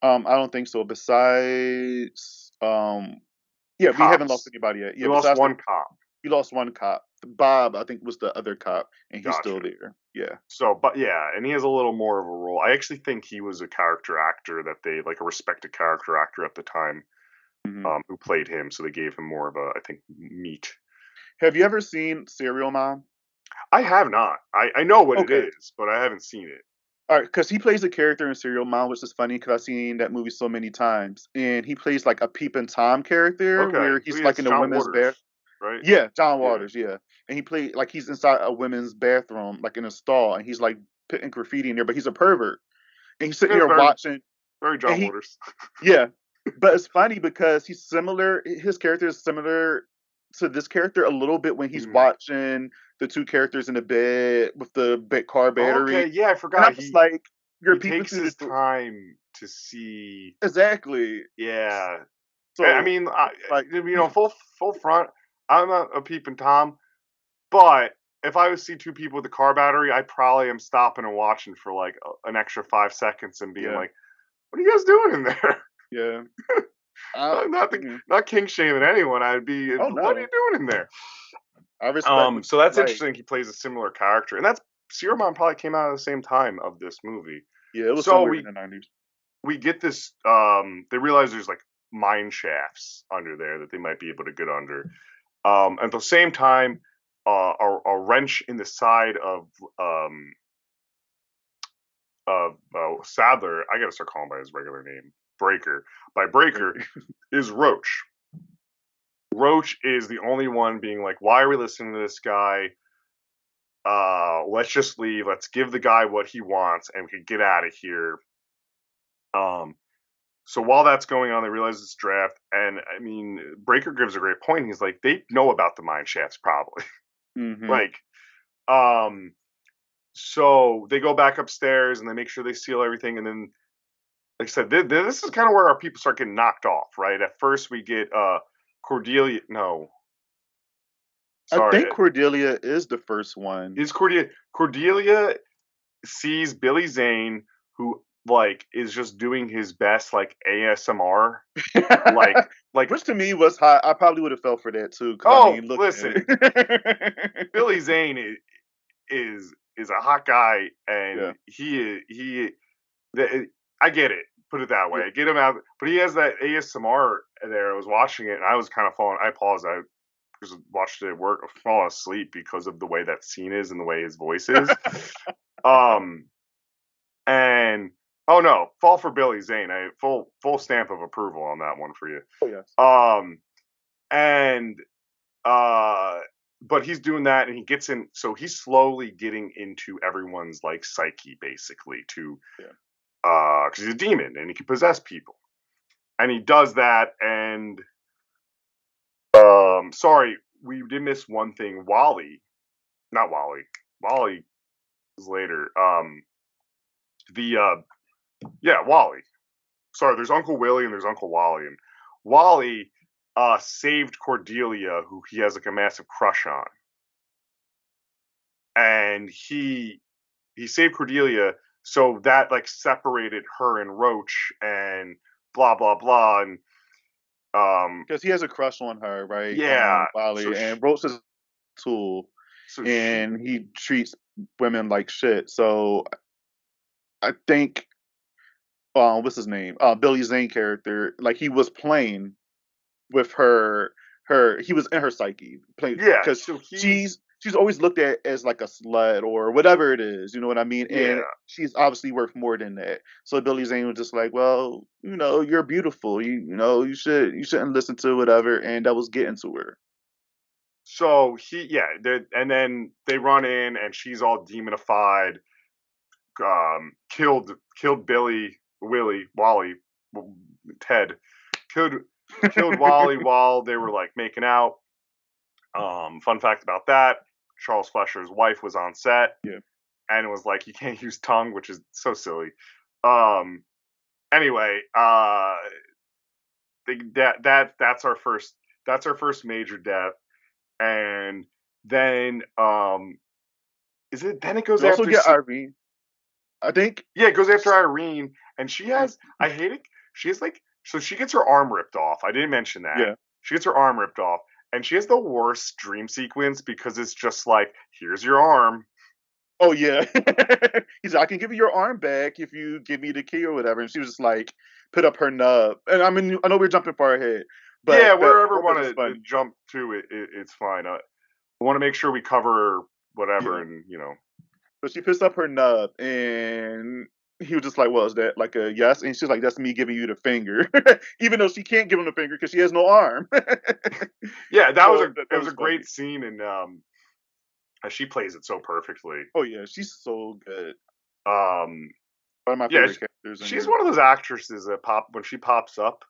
I don't think so. Besides, yeah, we haven't lost Cops. anybody yet. We Yeah, lost besides one cop. we lost one cop. Bob, I think, was the other cop, and he's Gotcha. still there. Yeah. So, but yeah, and he has a little more of a role. I actually think he was a character actor that they like a respected character actor at the time, hmm who played him. So they gave him more of a, I think, meat. Have you ever seen Serial Mom? I have not. I know what it Okay. is, but I haven't seen it. All right, because he plays a character in Serial Mom, which is funny because I've seen that movie so many times, and he plays like a Peepin' Tom character Okay. where Oh, he's yeah, like it's in a John women's Waters, bath. right? Yeah, John Yeah. Waters. Yeah, and he played like he's inside a women's bathroom, like in a stall, and he's like putting graffiti in there, but he's a pervert, and he's sitting Yeah, there very, watching, very and John he Waters. yeah, but it's funny because he's similar. His character is similar to this character a little bit when he's Mhm. watching the two characters in the bed with the car battery, Okay, yeah, I and I'm forgot. just He like, you're he peeping takes through the his door. time to see. Exactly. Yeah, I So mean, like, full front. I'm a peeping Tom, but if I would see two people with a car battery, I probably am stopping and watching for like an extra 5 seconds and being yeah, like, "What are you guys doing in there?" yeah. Mhm. Not king shaming anyone. I'd be, Oh what are you no, doing in there? I respect what So that's you like. interesting. He plays a similar character, and that's Serial Mom probably came out at the same time of this movie. Yeah, it was So somewhere in we the 90s. we get this. They realize there's like mine shafts under there that they might be able to get under. At the same time, a wrench in the side um Sadler. I gotta start calling by his regular name, Breaker. By Breaker is Roach. Roach is the only one being like, "Why are we listening to this guy? Let's just leave. Let's give the guy what he wants, and we can get out of here." Um, so while that's going on, they realize this draft, and I mean, Breaker gives a great point. He's like, they know about the mine shafts, probably. hmm like, um, so they go back upstairs and they make sure they seal everything, and then, like I said, this is kind of where our people start getting knocked off, right? At first, we get Cordelia. No, I sorry, think Cordelia is the first one. is Cordelia sees Billy Zane, who like is just doing his best like ASMR, like like Which to me was hot. I probably would have fell for that too, because I oh mean, look at listen, it. Billy Zane is a hot guy, and Yeah, the, I get it. Put it that yeah. way. Get him out, but he has that ASMR there. I was watching it, and I was kind of falling. I paused. I because watched it at work, falling asleep because of the way that scene is and the way his voice is. Um, And oh no, fall for Billy Zane. I full stamp of approval on that one for you. Oh yes. Um and uh but he's doing that and he gets in so he's slowly getting into everyone's like psyche basically to Yeah. cuz he's a demon and he can possess people. And he does that and sorry, we did miss one thing. Wally, not Wally. Wally is later. The yeah, Wally. Sorry, there's Uncle Willie and there's Uncle Wally. And Wally saved Cordelia, who he has like a massive crush on, and he saved Cordelia, so that like separated her and Roach and blah blah blah. And Because he has a crush on her, right? yeah, Wiley, and Roach is a tool, so she and he treats women like shit. So I think, what's his name? Billy Zane character, like he was playing with he was in her psyche, playing yeah, because so he's she's always looked at as like a slut or whatever it is, you know what I mean? yeah. And she's obviously worth more than that. So Billy Zane was just like, well, you're beautiful. You shouldn't listen to whatever, and that was getting to her. So and then they run in and she's all demonified killed Billy, Willie, Wally, Ted, killed Wally while they were like making out. Fun fact about that: Charles Fleischer's wife was on set, Yeah. and it was like, you can't use tongue, which is so silly. Anyway, that's our first major death, and then then it goes You also after get Irene, I think. yeah, it goes after Irene, and she has I hate it. She has like so she gets her arm ripped off. I didn't mention that. Yeah. She gets her arm ripped off, and she has the worst dream sequence because it's just like, here's your arm. Oh yeah. He's like, I can give you your arm back if you give me the key or whatever. And she was just like, put up her nub. And I mean, I know we're jumping far ahead, but Yeah, the wherever part want that was to funny. jump to it's fine. I want to make sure we cover whatever, Yeah. and But she picks up her nub, and he was just like, "Well, is that like a yes?" And she's like, "That's me giving you the finger," even though she can't give him the finger because she has no arm. yeah, So it that was was a funny. great scene, and she plays it so perfectly. Oh yeah, she's so good. Um, One of my yeah, favorite characters in she's here. one of those actresses that when she pops up,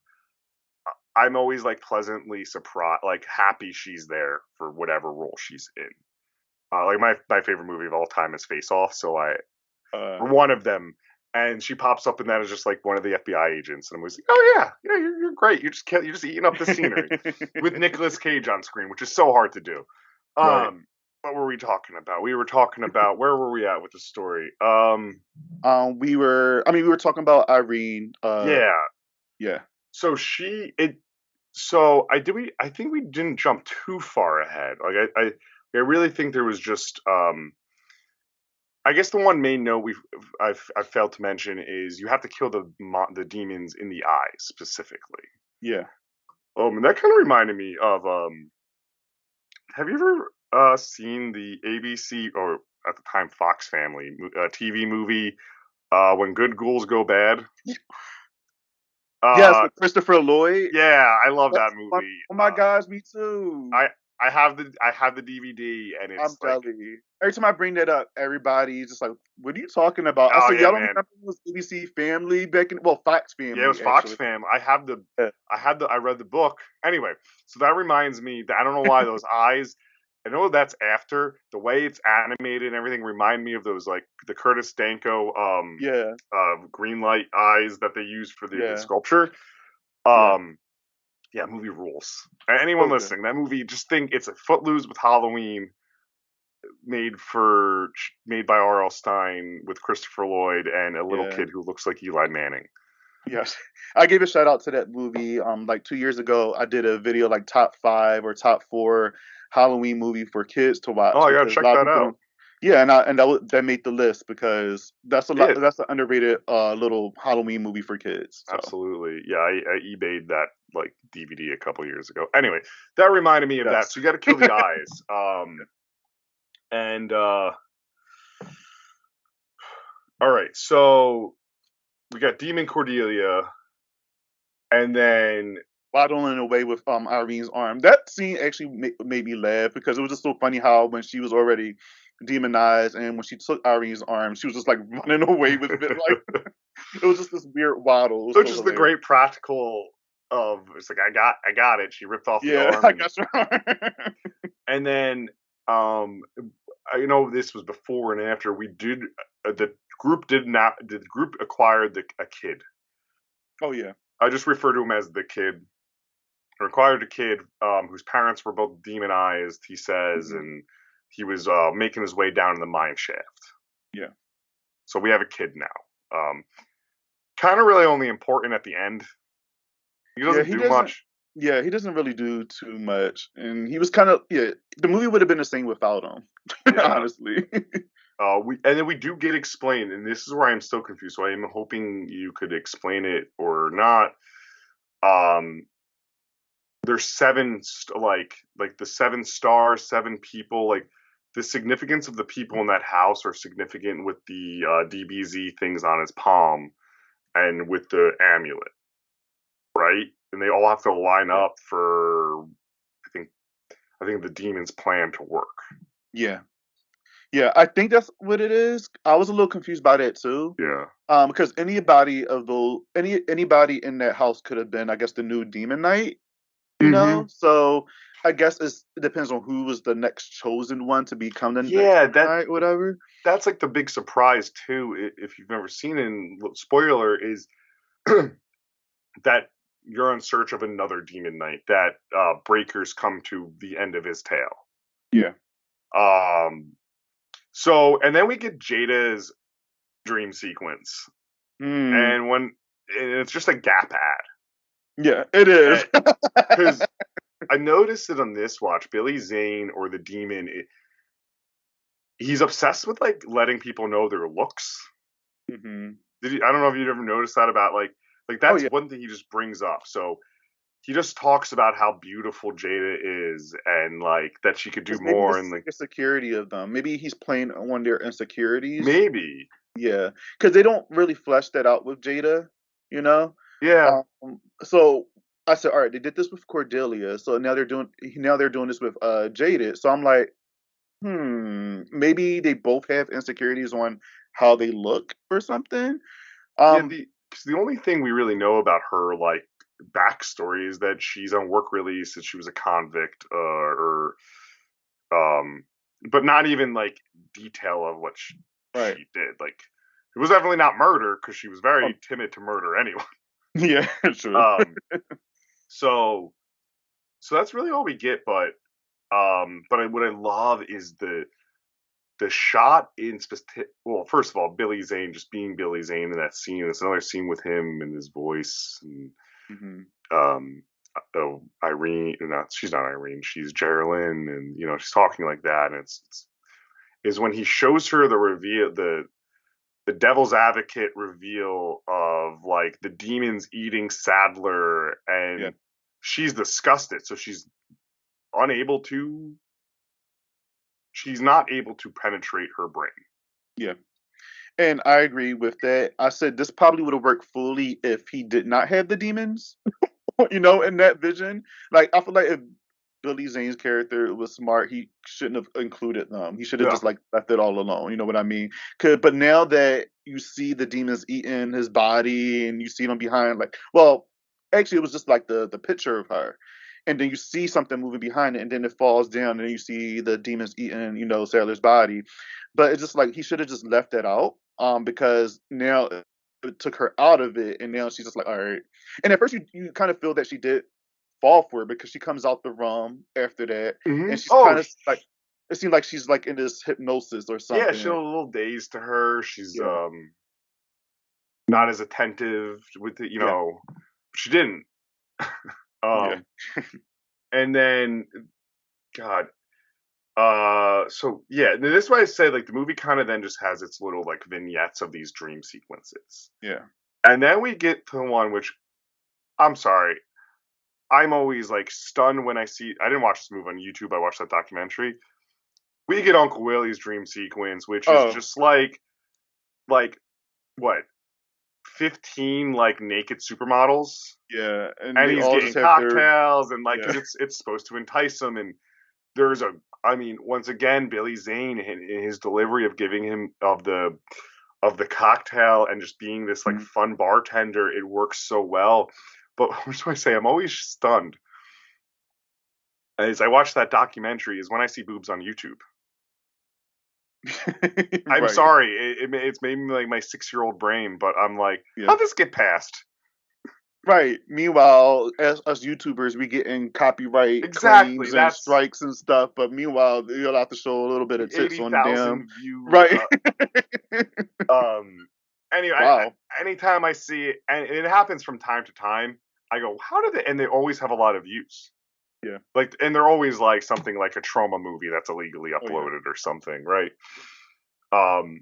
I'm always like pleasantly surprised, like happy she's there for whatever role she's in. Like my favorite movie of all time is Face Off, so Uh, one of them, and she pops up in that as just like one of the FBI agents, and I'm always like, oh yeah, you're great. You're just eating up the scenery with Nicolas Cage on screen, which is so hard to do. right. What were we talking about? We were talking about where were we at with the story? We were. I mean, we were talking about Irene. Yeah. Yeah. So So I think we didn't jump too far ahead. Like I really think there was just I guess the one main note I've failed to mention is you have to kill the demons in the eyes specifically. Yeah. And that kind of reminded me of have you ever seen the ABC, or at the time Fox Family TV movie When Good Ghouls Go Bad? Yes, Uh with Christopher Lloyd. yeah, I love that That's one. movie. Oh my gosh, me too. I have the DVD, and I'm it's like, telling you. Every time I bring that up, everybody's just like, "What are you talking about?" I oh said, yeah, "Y'all don't man. remember it was ABC Family back in Fox Yeah, it was Family Fox actually." Fam. Yeah. I read the book. Anyway, so that reminds me that I don't know why those eyes. I know that's after the way it's animated and everything remind me of those like the Curtis Danko Yeah, green light eyes that they use for the yeah, sculpture. yeah. Um, yeah, movie rules. Anyone So good. listening, that movie, just think it's a Footloose with Halloween made by R.L. Stein with Christopher Lloyd and a little Yeah. kid who looks like Eli Manning. Yes. I gave a shout out to that movie. Like 2 years ago, I did a video like top 5 or top 4 Halloween movie for kids to Oh, watch I gotta because a check lot of that people out. don't. Yeah, and that made the list because Yeah, that's an underrated little Halloween movie for kids. So absolutely. Yeah, I eBayed that like DVD a couple years ago. Anyway, that reminded me of that. yes. So you got to kill the eyes. And all right. So we got Demon Cordelia, and then Waddling away with Irene's arm. That scene actually made me laugh because it was just so funny how when she was already demonized and when she took Irene's arm, she was just like running away with it. Like it was just this weird waddle. It was which so is the hilarious. great practical of it's like I got it. She ripped off the Yeah, arm, I guess. and then I know this was before and after we did the group did not the group acquired a kid. Oh yeah. I just refer to him as the kid. Acquired a kid whose parents were both demonized, he says, Hmm. and he was making his way down in the mine shaft. Yeah. So we have a kid now. Kind of really only important at the end. He Yeah, doesn't he do doesn't. much. Yeah, he doesn't really do too much, and he was kind of yeah. The movie would have been the same without him, Yeah. honestly. And then we do get explained, and this is where I'm still confused. So I am hoping you could explain it or not. Um, there's like the 7 stars, 7 people. Like the significance of the people in that house are significant with the DBZ things on his palm and with the amulet, right? And they all have to line Yeah. up for I think I think the demon's plan to work. Yeah. Yeah, I think that's what it is. I was a little confused by that too. Yeah. Because anybody in that house could have been, I guess, the new Demon Knight, you Hmm. know? So I guess it depends on who was the next chosen one to become the next Yeah, Demon Knight, whatever. that's like the big surprise too. If you've never seen it, and spoiler is that you're in search of another demon knight. That Breaker's come to the end of his tail. Yeah. Um. So, and then we get Jada's dream sequence, Hmm. and it's just a Gap Yeah, it is. ad, because I noticed it on this watch. Billy Zane or the demon, he's obsessed with like letting people know their looks. Hmm. I don't know if you'd ever noticed that about like Oh that's yeah. one thing he just brings up. So he just talks about how beautiful Jada is and like that she could do Because maybe more this and is like like a security of them. Maybe he's playing on their insecurities. maybe. Yeah, because they don't really flesh that out with Jada, you know. Yeah. So I said, all right, they did this with Cordelia, so now they're doing this with Jaded. So I'm like, maybe they both have insecurities on how they look or something. Yeah, Um, 'cause the only thing we really know about her like backstory is that she's on work release, that she was a convict, or but not even like detail of what right. she did. Like it was definitely not murder because she was Oh, very timid to murder anyone. yeah, true. Um, so that's really all we get. But what I love is the shot in specific. Well, first of all, Billy Zane just being Billy Zane in that scene. It's another scene with him and his voice and Hmm. um oh, Irene, not she's not Irene, she's Geraldine, and she's talking like that, and it's is when he shows her the reveal, the devil's advocate reveal of like the demons eating Sadler, Yeah, and she's disgusted, so unable to she's not able to penetrate her brain. yeah. And I agree with that. I said this probably would have worked fully if he did not have the demons. In that vision. Like I feel like if Billy Zane's character was smart, he shouldn't have included them. He should have Yeah. just like left it all alone. You know what I mean? But now that you see the demons eating his body and you see them behind, like, well, actually, it was just like the picture of her, and then you see something moving behind it, and then it falls down, and then you see the demons eating, Sailor's body. But it's just like he should have just left that out, because now it took her out of it, and now she's just like, all right. And at first, you kind of feel that she did fall for it because she comes out the room after that, Hmm. and she's Oh, kind of like it seems like she's like in this hypnosis or yeah, she something. a little dazed to her. She's Yeah, not as attentive with it, yeah, she didn't. yeah, Um, and then God, so yeah, this is why I say like the movie kind of then just has its little like vignettes of these dream sequences, yeah. and then we get to the one which I'm sorry, I'm always like stunned when I see. I didn't watch this movie on YouTube. I watched that documentary. We get Uncle Willie's dream sequence, which is Oh, just like what 15 like naked supermodels, yeah, and and they he's all getting just have their cocktails and like yeah, because it's supposed to entice him, and there's a I mean once again Billy Zane in his delivery of giving him of the cocktail and just being this like mm, fun bartender, it works so well. But what do I say? I'm always stunned as I watch that documentary is when I see boobs on YouTube. I'm right, sorry, it's made me like my 6-year-old brain, but I'm like, yeah. how'd this get past? Right. Meanwhile, as us YouTubers, we getting copyright Exactly, claims and that's strikes and stuff. But meanwhile, you'll have to show a little bit the of tits on them. 80,000 view. Right. Um. Anyway, Wow. anytime I see it, and it happens from time to time, I go, how do they? And they always have a lot of views. Yeah. Like, and they're always like something like a trauma movie that's illegally Oh yeah. uploaded or something, right? Um.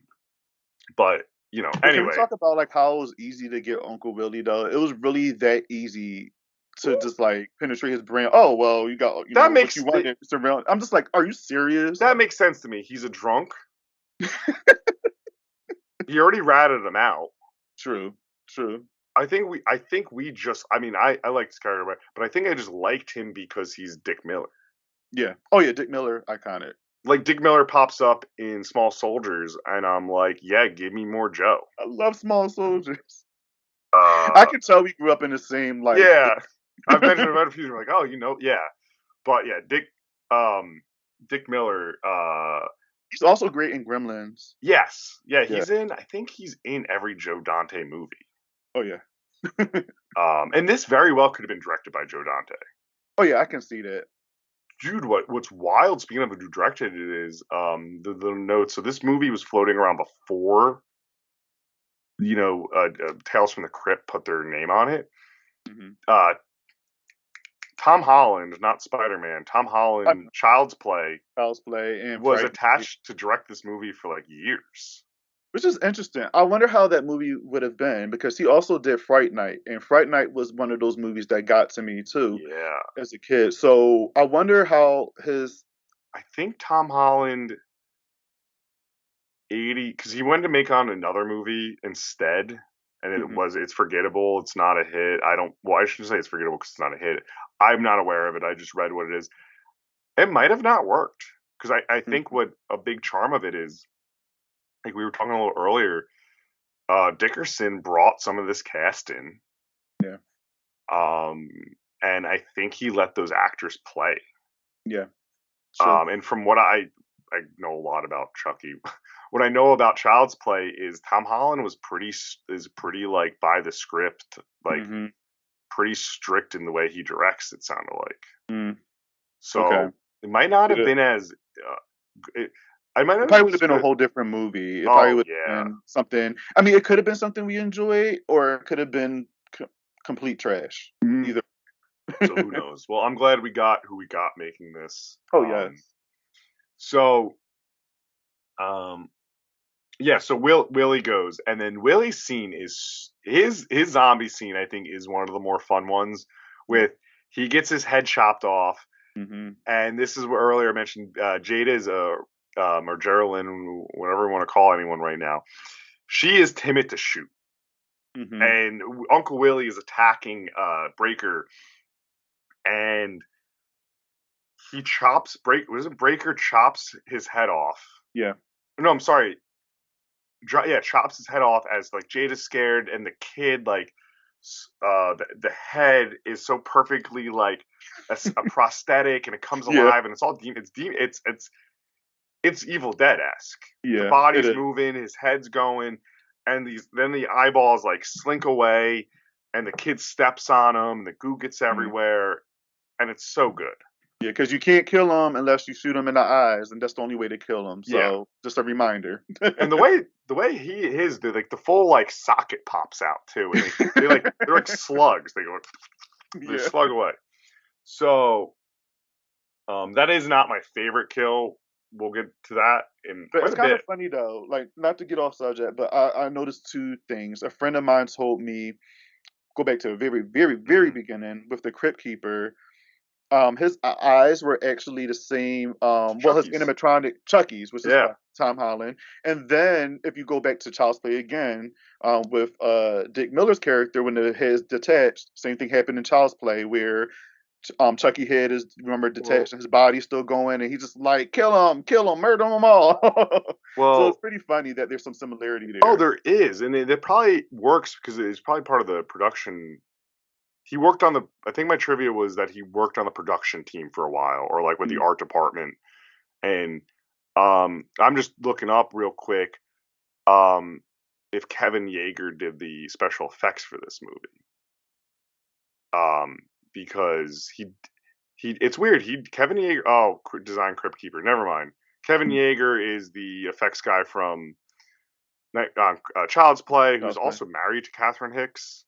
But But can we anyway, talk about like how it was easy to get Uncle Billy though? It was really that easy to just like penetrate his brain. Oh well, you got that what you makes wanted. Surveillance. I'm just like, are you serious? that makes sense to me. He's a drunk. He already ratted him out. True. True. I think we just I mean I like this character, but I think I just liked him because he's Dick Miller. Yeah. Oh yeah, Dick Miller, iconic. like Dick Miller pops up in Small Soldiers, and I'm like, yeah, give me more Joe. I love Small Soldiers. I Uh, can tell we grew up in the same like. yeah, I've mentioned about a few. Like, oh, yeah, but yeah, Dick Miller. He's also great in Gremlins. Yes, yeah, Yeah. I think he's in every Joe Dante movie. Oh yeah. And this very well could have been directed by Joe Dante. Oh yeah, I can see that. Dude, what's wild? Speaking of who directed it is the notes. So this movie was floating around before, Tales from the Crypt put their name on it. Mm-hmm. Tom Holland, not Spider-Man. Tom Holland, Child's Play, Cosplay and was Friday, attached to direct this movie for like years. which is interesting. I wonder how that movie would have been because he also did Fright Night, and Fright Night was one of those movies that got to me too Yeah, as a kid. So I wonder how his. I think Tom Holland 80 because he wanted to make on another movie instead, and Mhm. it's forgettable. It's not a hit. I shouldn't say it's forgettable because it's not a hit. I'm not aware of it. I just read what it is. It might have not worked because I think Mhm. what a big charm of it is, like we were talking a little earlier, Dickerson brought some of this cast in, Yeah. um, and I think he let those actors play. Yeah. True. And from what I know a lot about Chucky. What I know about Child's Play is Tom Holland is pretty like by the script, like Mm-hmm. pretty strict in the way he directs. It sounded like Mm. Okay. so it might not have It, been as it, I might it not have probably been would have as been a good. whole different movie. It probably Oh would have yeah, been something. I mean, it could have been something we enjoyed, or it could have been complete trash. mm, Either. so who knows? Well, I'm glad we got who we got making this. Oh yes. So um, yeah, so Willie goes, and then Willie's scene is his zombie scene. I think is one of the more fun ones. Yeah. With he gets his head chopped off, Mm-hmm. and this is what earlier I mentioned. Jada is or Geraldine, whatever we want to call anyone right now. She is timid to shoot, Mm-hmm. and Uncle Willie is attacking Breaker, and he chops Was it Breaker chops his head off? Yeah. No, I'm sorry. Chops his head off as like Jada's scared, and the kid like the head is so perfectly like a prosthetic, and it comes Yeah. alive, and it's all it's Evil Dead esque. The Yeah. It body's is. moving, his head's going, and then the eyeballs like slink away, and the kid steps on them, and the goo gets Mm. everywhere, and it's so good. Yeah, because you can't kill them unless you shoot them in the eyes, and that's the only way to kill them. Yeah, So just a reminder. and the way he is, the full like socket pops out too, and they're like slugs. They Yeah. slug away. So that is not my favorite kill. We'll get to that in But quite it's a kind bit. of funny though. Like, not to get off subject, but I noticed two things. A friend of mine told me, go back to the very, very, very Hmm. beginning with the Crypt Keeper. His eyes were actually the same. Well, his Chucky's. animatronic Chucky's, which is Yeah. by Tom Holland. And then if you go back to Child's Play again, with Dick Miller's character, when the head's detached, same thing happened in Child's Play where Chucky head is, remember, Well, detached and his body's still going, and he's just like, kill him, murder them all. So it's well. pretty funny that there's some similarity Oh, there. there is, and it probably works because it's probably part of the production. He worked on the. I think my trivia was that he worked on the production team for a while, or like with the Mm, art department. And I'm just looking up real quick um, if Kevin Yeager did the special effects for this movie. Because he it's weird. Kevin Yeager designed Crypt Keeper. Never mind. Kevin mm, Yeager is the effects guy from Child's Play, who's Child's Play. also married to Catherine Hicks,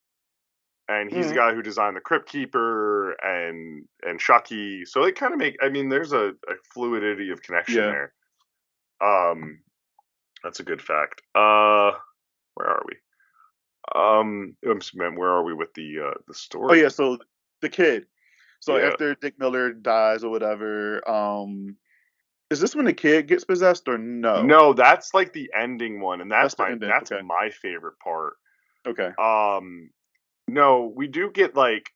and he's the Mm, guy who designed the Crypt Keeper and Chucky. So they kind of make. I mean, there's a fluidity of connection yeah. there. Um, that's a good fact. Where are we? Where are we with the Oh story? yeah. So the kid. So Yeah. after Dick Miller dies or whatever, is this when the kid gets possessed or no? No, that's like the ending one, and That's the ending. that's Okay. my favorite part. Okay. Um, no, we do get like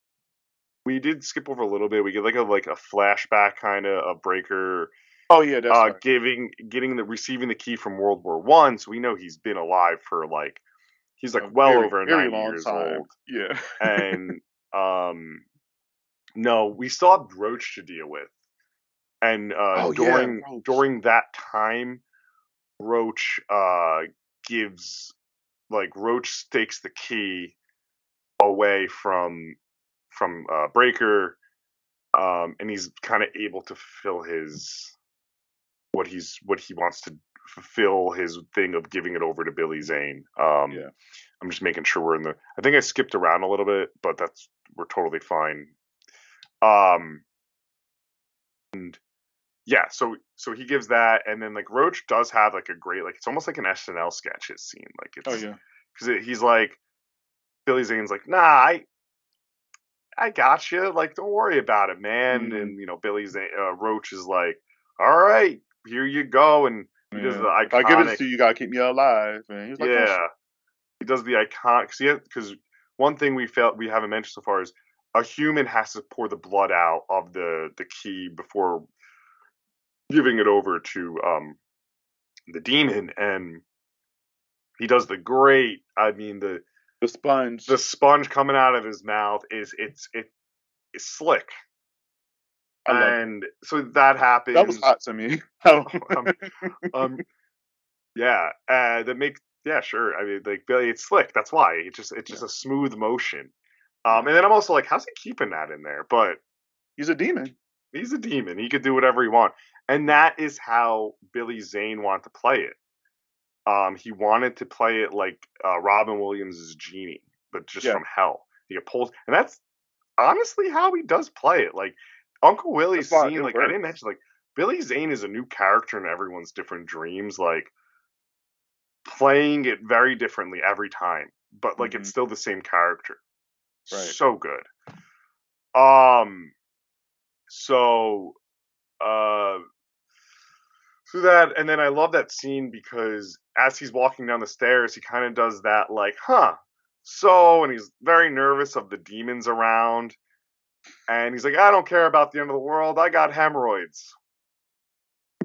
we did skip over a little bit. We get like a flashback kind of Breaker. Oh yeah, that's right. Receiving the key from World War One, so we know he's been alive for like he's like A well very, over very 90 long years time. old. Yeah. And no, we still have Roach to deal with. And Oh yeah, Roach. during that time, Roach gives Roach takes the key away from Breaker, and he's kind of able to fulfill his what he wants to fulfill his thing of giving it over to Billy Zane. Yeah. I'm just making sure we're in the. I think I skipped around a little bit, but we're totally fine. And yeah, so he gives that, and then like Roach does have like a great it's almost like an SNL sketch. His scene, like Oh it's yeah. because he's like Billy Zane's like, nah, I got you. Like, don't worry about it, man. Mm, And Roach is like, all right, here you go, and he does yeah. the If I give it iconic, to you, you gotta keep me alive. And he was like, oh shit. yeah, he does the iconic. Because one thing we haven't mentioned so far is a human has to pour the blood out of the key before giving it over to the demon, and he does the great. I mean The sponge. the sponge coming out of his mouth it's slick, I loved it. and so that That was happens. hot to me. I don't- um, um, yeah, that makes yeah sure. I mean, like Billy, it's slick. That's why it's yeah. just a smooth motion. Yeah. And then I'm also like, how's he keeping that in there? But He's a demon. he's a demon. He could do whatever he wants, and that is how Billy Zane wanted to play it. He wanted to play it like Robin Williams' Genie, but just Yeah. from hell. He pulls, and that's honestly how he does play it. Like Uncle That's Willie's why scene, it like I didn't works. mention, like Billy Zane is a new character in everyone's different dreams, like playing it very differently every time, but like it's Hmm. still the same character. Right. So good. Um, so uh So that, and then I love that scene because as he's walking down the stairs, he kind of does that, like, huh, so, and he's very nervous of the demons around. And he's like, I don't care about the end of the world. I got hemorrhoids.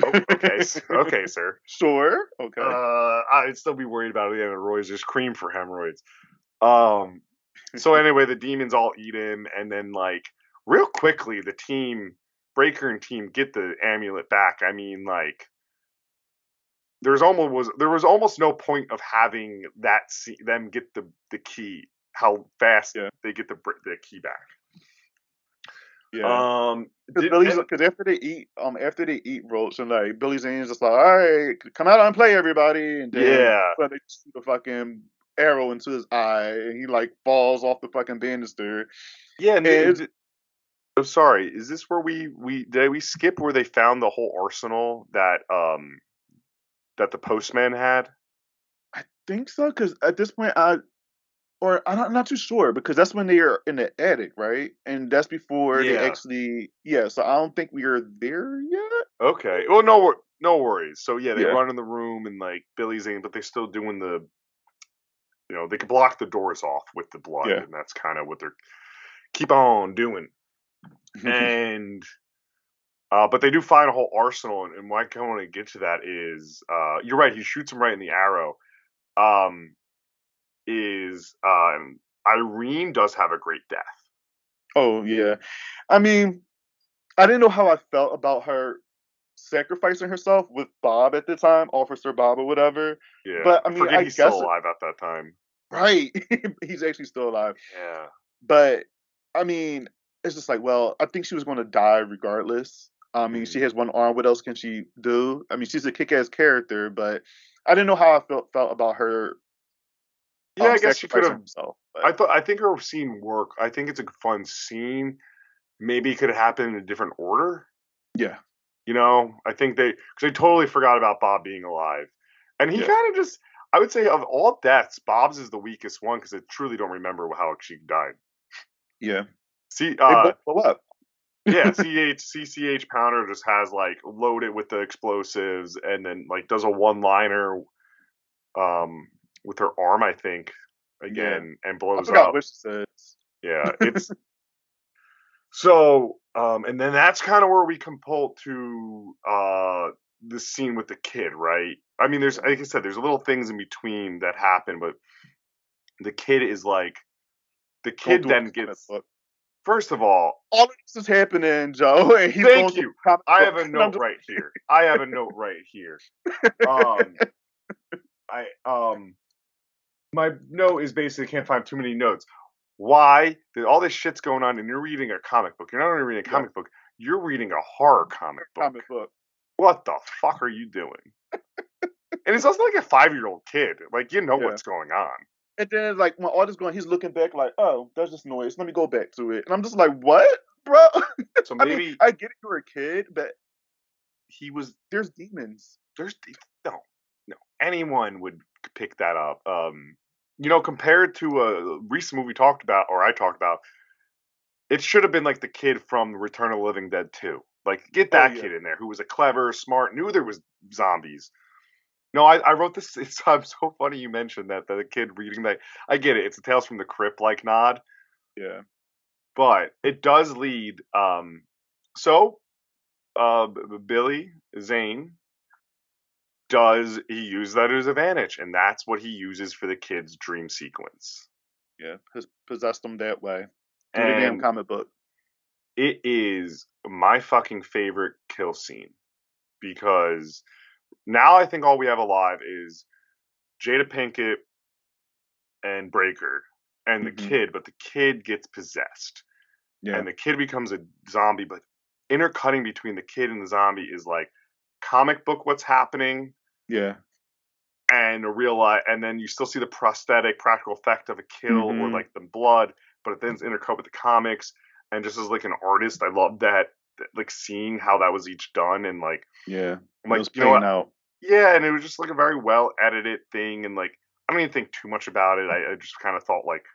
Oh, okay. Okay, sir. Sure. Okay. I'd still be worried about the end of the roids. There's cream for hemorrhoids. Um, so anyway, the demons all eat him. And then, like, real quickly, the team, Breaker and team, get the amulet back. I mean, like, there was almost no point of having them get the key. How fast Yeah. they get the key back. Yeah. Because Did Billy's and because after they eat Roach and like Billy Zane's just like, all right, come out and play everybody, and then yeah but they shoot a fucking arrow into his eye, and he like falls off the fucking banister. yeah. And And I'm sorry. Is this where we skip where they found the whole arsenal that the postman had? I think so because at this point I'm not too sure because that's when they are in the attic, right? And that's before they Yeah. actually yeah. So I don't think we are there yet. Okay. Well, no worries. So yeah, they Yeah, run in the room and like Billy's in, but they're still doing they can block the doors off with the blood, yeah. and that's kind of what they're keep on doing. And but they do find a whole arsenal, and why I want to get to that is you're right. He shoots him right in the arrow. Um, is Irene does have a great death. Oh yeah. I mean, I didn't know how I felt about her sacrificing herself with Bob at the time, Officer Bob or whatever. Yeah, But I I mean, forget I he's still guess alive at that time. right. He's actually still alive. Yeah, But I mean, it's just like, well, I think she was going to die regardless. I mean, she mm. has one arm. What else can she do? I mean, she's a kick-ass character, but I didn't know how I felt about her Yeah. I guess she could sacrificing have. herself. But I think her scene worked. I think it's a fun scene. Maybe it could have happened in a different order. yeah, I think because they totally forgot about Bob being alive, and he yeah, kind of just. I would say of all deaths, Bob's is the weakest one because I truly don't remember how she died. yeah. See, They both blow up. yeah, CCH Pounder just has like loaded with the explosives, and then like does a one liner um with her arm, I think, Yeah, again, and I blows forgot up. what she says. Yeah, it's So, and then that's kind of where we compult to the scene with the kid, right? I mean, there's, like I said, there's little things in between that happen, but the kid is like, the Going kid through a then comic gets, book. first of all, All of this is happening, Joe, and he's going thank through you. a comic I book. have a And I'm note just right here. I have a note right here. Um, I my note is basically can't find too many notes. Why? All this shit's going on, and you're reading a comic book. You're not only reading a yeah, comic book, you're reading a horror comic book. comic book. What the fuck are you doing? And it's also like a 5-year-old kid. Like, you know Yeah. what's going on. And then like when all this going, he's looking back like, oh, there's this noise. Let me go back to it. And I'm just like, what, bro? So I mean, maybe I get it, you're a kid, but he was there's demons. there's no anyone would pick that up. You know, compared to a recent movie we talked about, or I talked about, it should have been like the kid from Return of the Living Dead 2. Like, get Oh that yeah. kid in there who was a clever, smart, knew there was zombies. No, I wrote this. It's so funny you mentioned that the kid reading that. I get it. It's a Tales from the Crypt like nod, Yeah. but it does lead. So Billy Zane he use that as advantage, and that's what he uses for the kid's dream sequence. Yeah. Possessed them that way. Through the damn And comic book. it is my fucking favorite kill scene because now I think all we have alive is Jada Pinkett and Breaker and the Mm-hmm. kid, but the kid gets possessed Yeah. and the kid becomes a zombie, but intercutting between the kid and the zombie is like comic book what's happening Yeah. and a real life, and then you still see the prosthetic practical effect of a kill or Mm-hmm. like the blood, but it then's intercut with the comics. And just as like an artist, I love that like seeing how that was each done and like Yeah. I'm It like, was you know paying what? out. Yeah, and it was just like a very well edited thing, and like I don't even think too much about it. I just kind of thought like,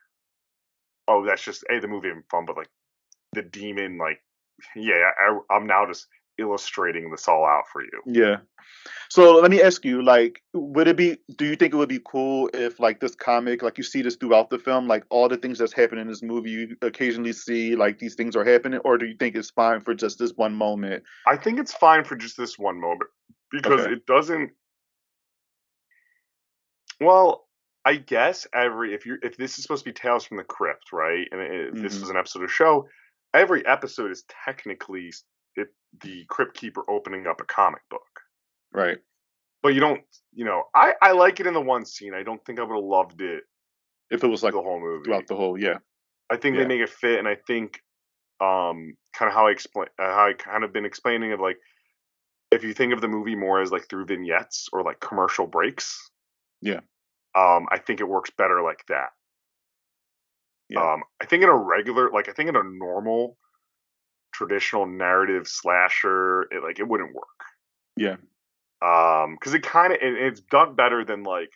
oh, that's just the movie having fun, but like the demon, like yeah, I'm now just illustrating this all out for you. Yeah. So let me ask you, like, do you think it would be cool if, like, this comic, like, you see this throughout the film, like, all the things that's happening in this movie, you occasionally see, like, these things are happening, or do you think it's fine for just this one moment? I think it's fine for just this one moment because Okay. it doesn't. Well, I guess if this is supposed to be Tales from the Crypt, right? And if this Mm-hmm. was an episode of show, every episode is technically the Crypt Keeper opening up a comic book. Right. But you don't, I like it in the one scene. I don't think I would have loved it If it was, like, the whole movie. throughout the whole, yeah. I think they Yeah. make it fit, and I think kind of how I kind of been explaining of like if you think of the movie more as like through vignettes or like commercial breaks, Yeah. I think it works better like that. Yeah. I think in a regular, like I think in a normal traditional narrative slasher, it wouldn't work. Yeah. Because it's done better than like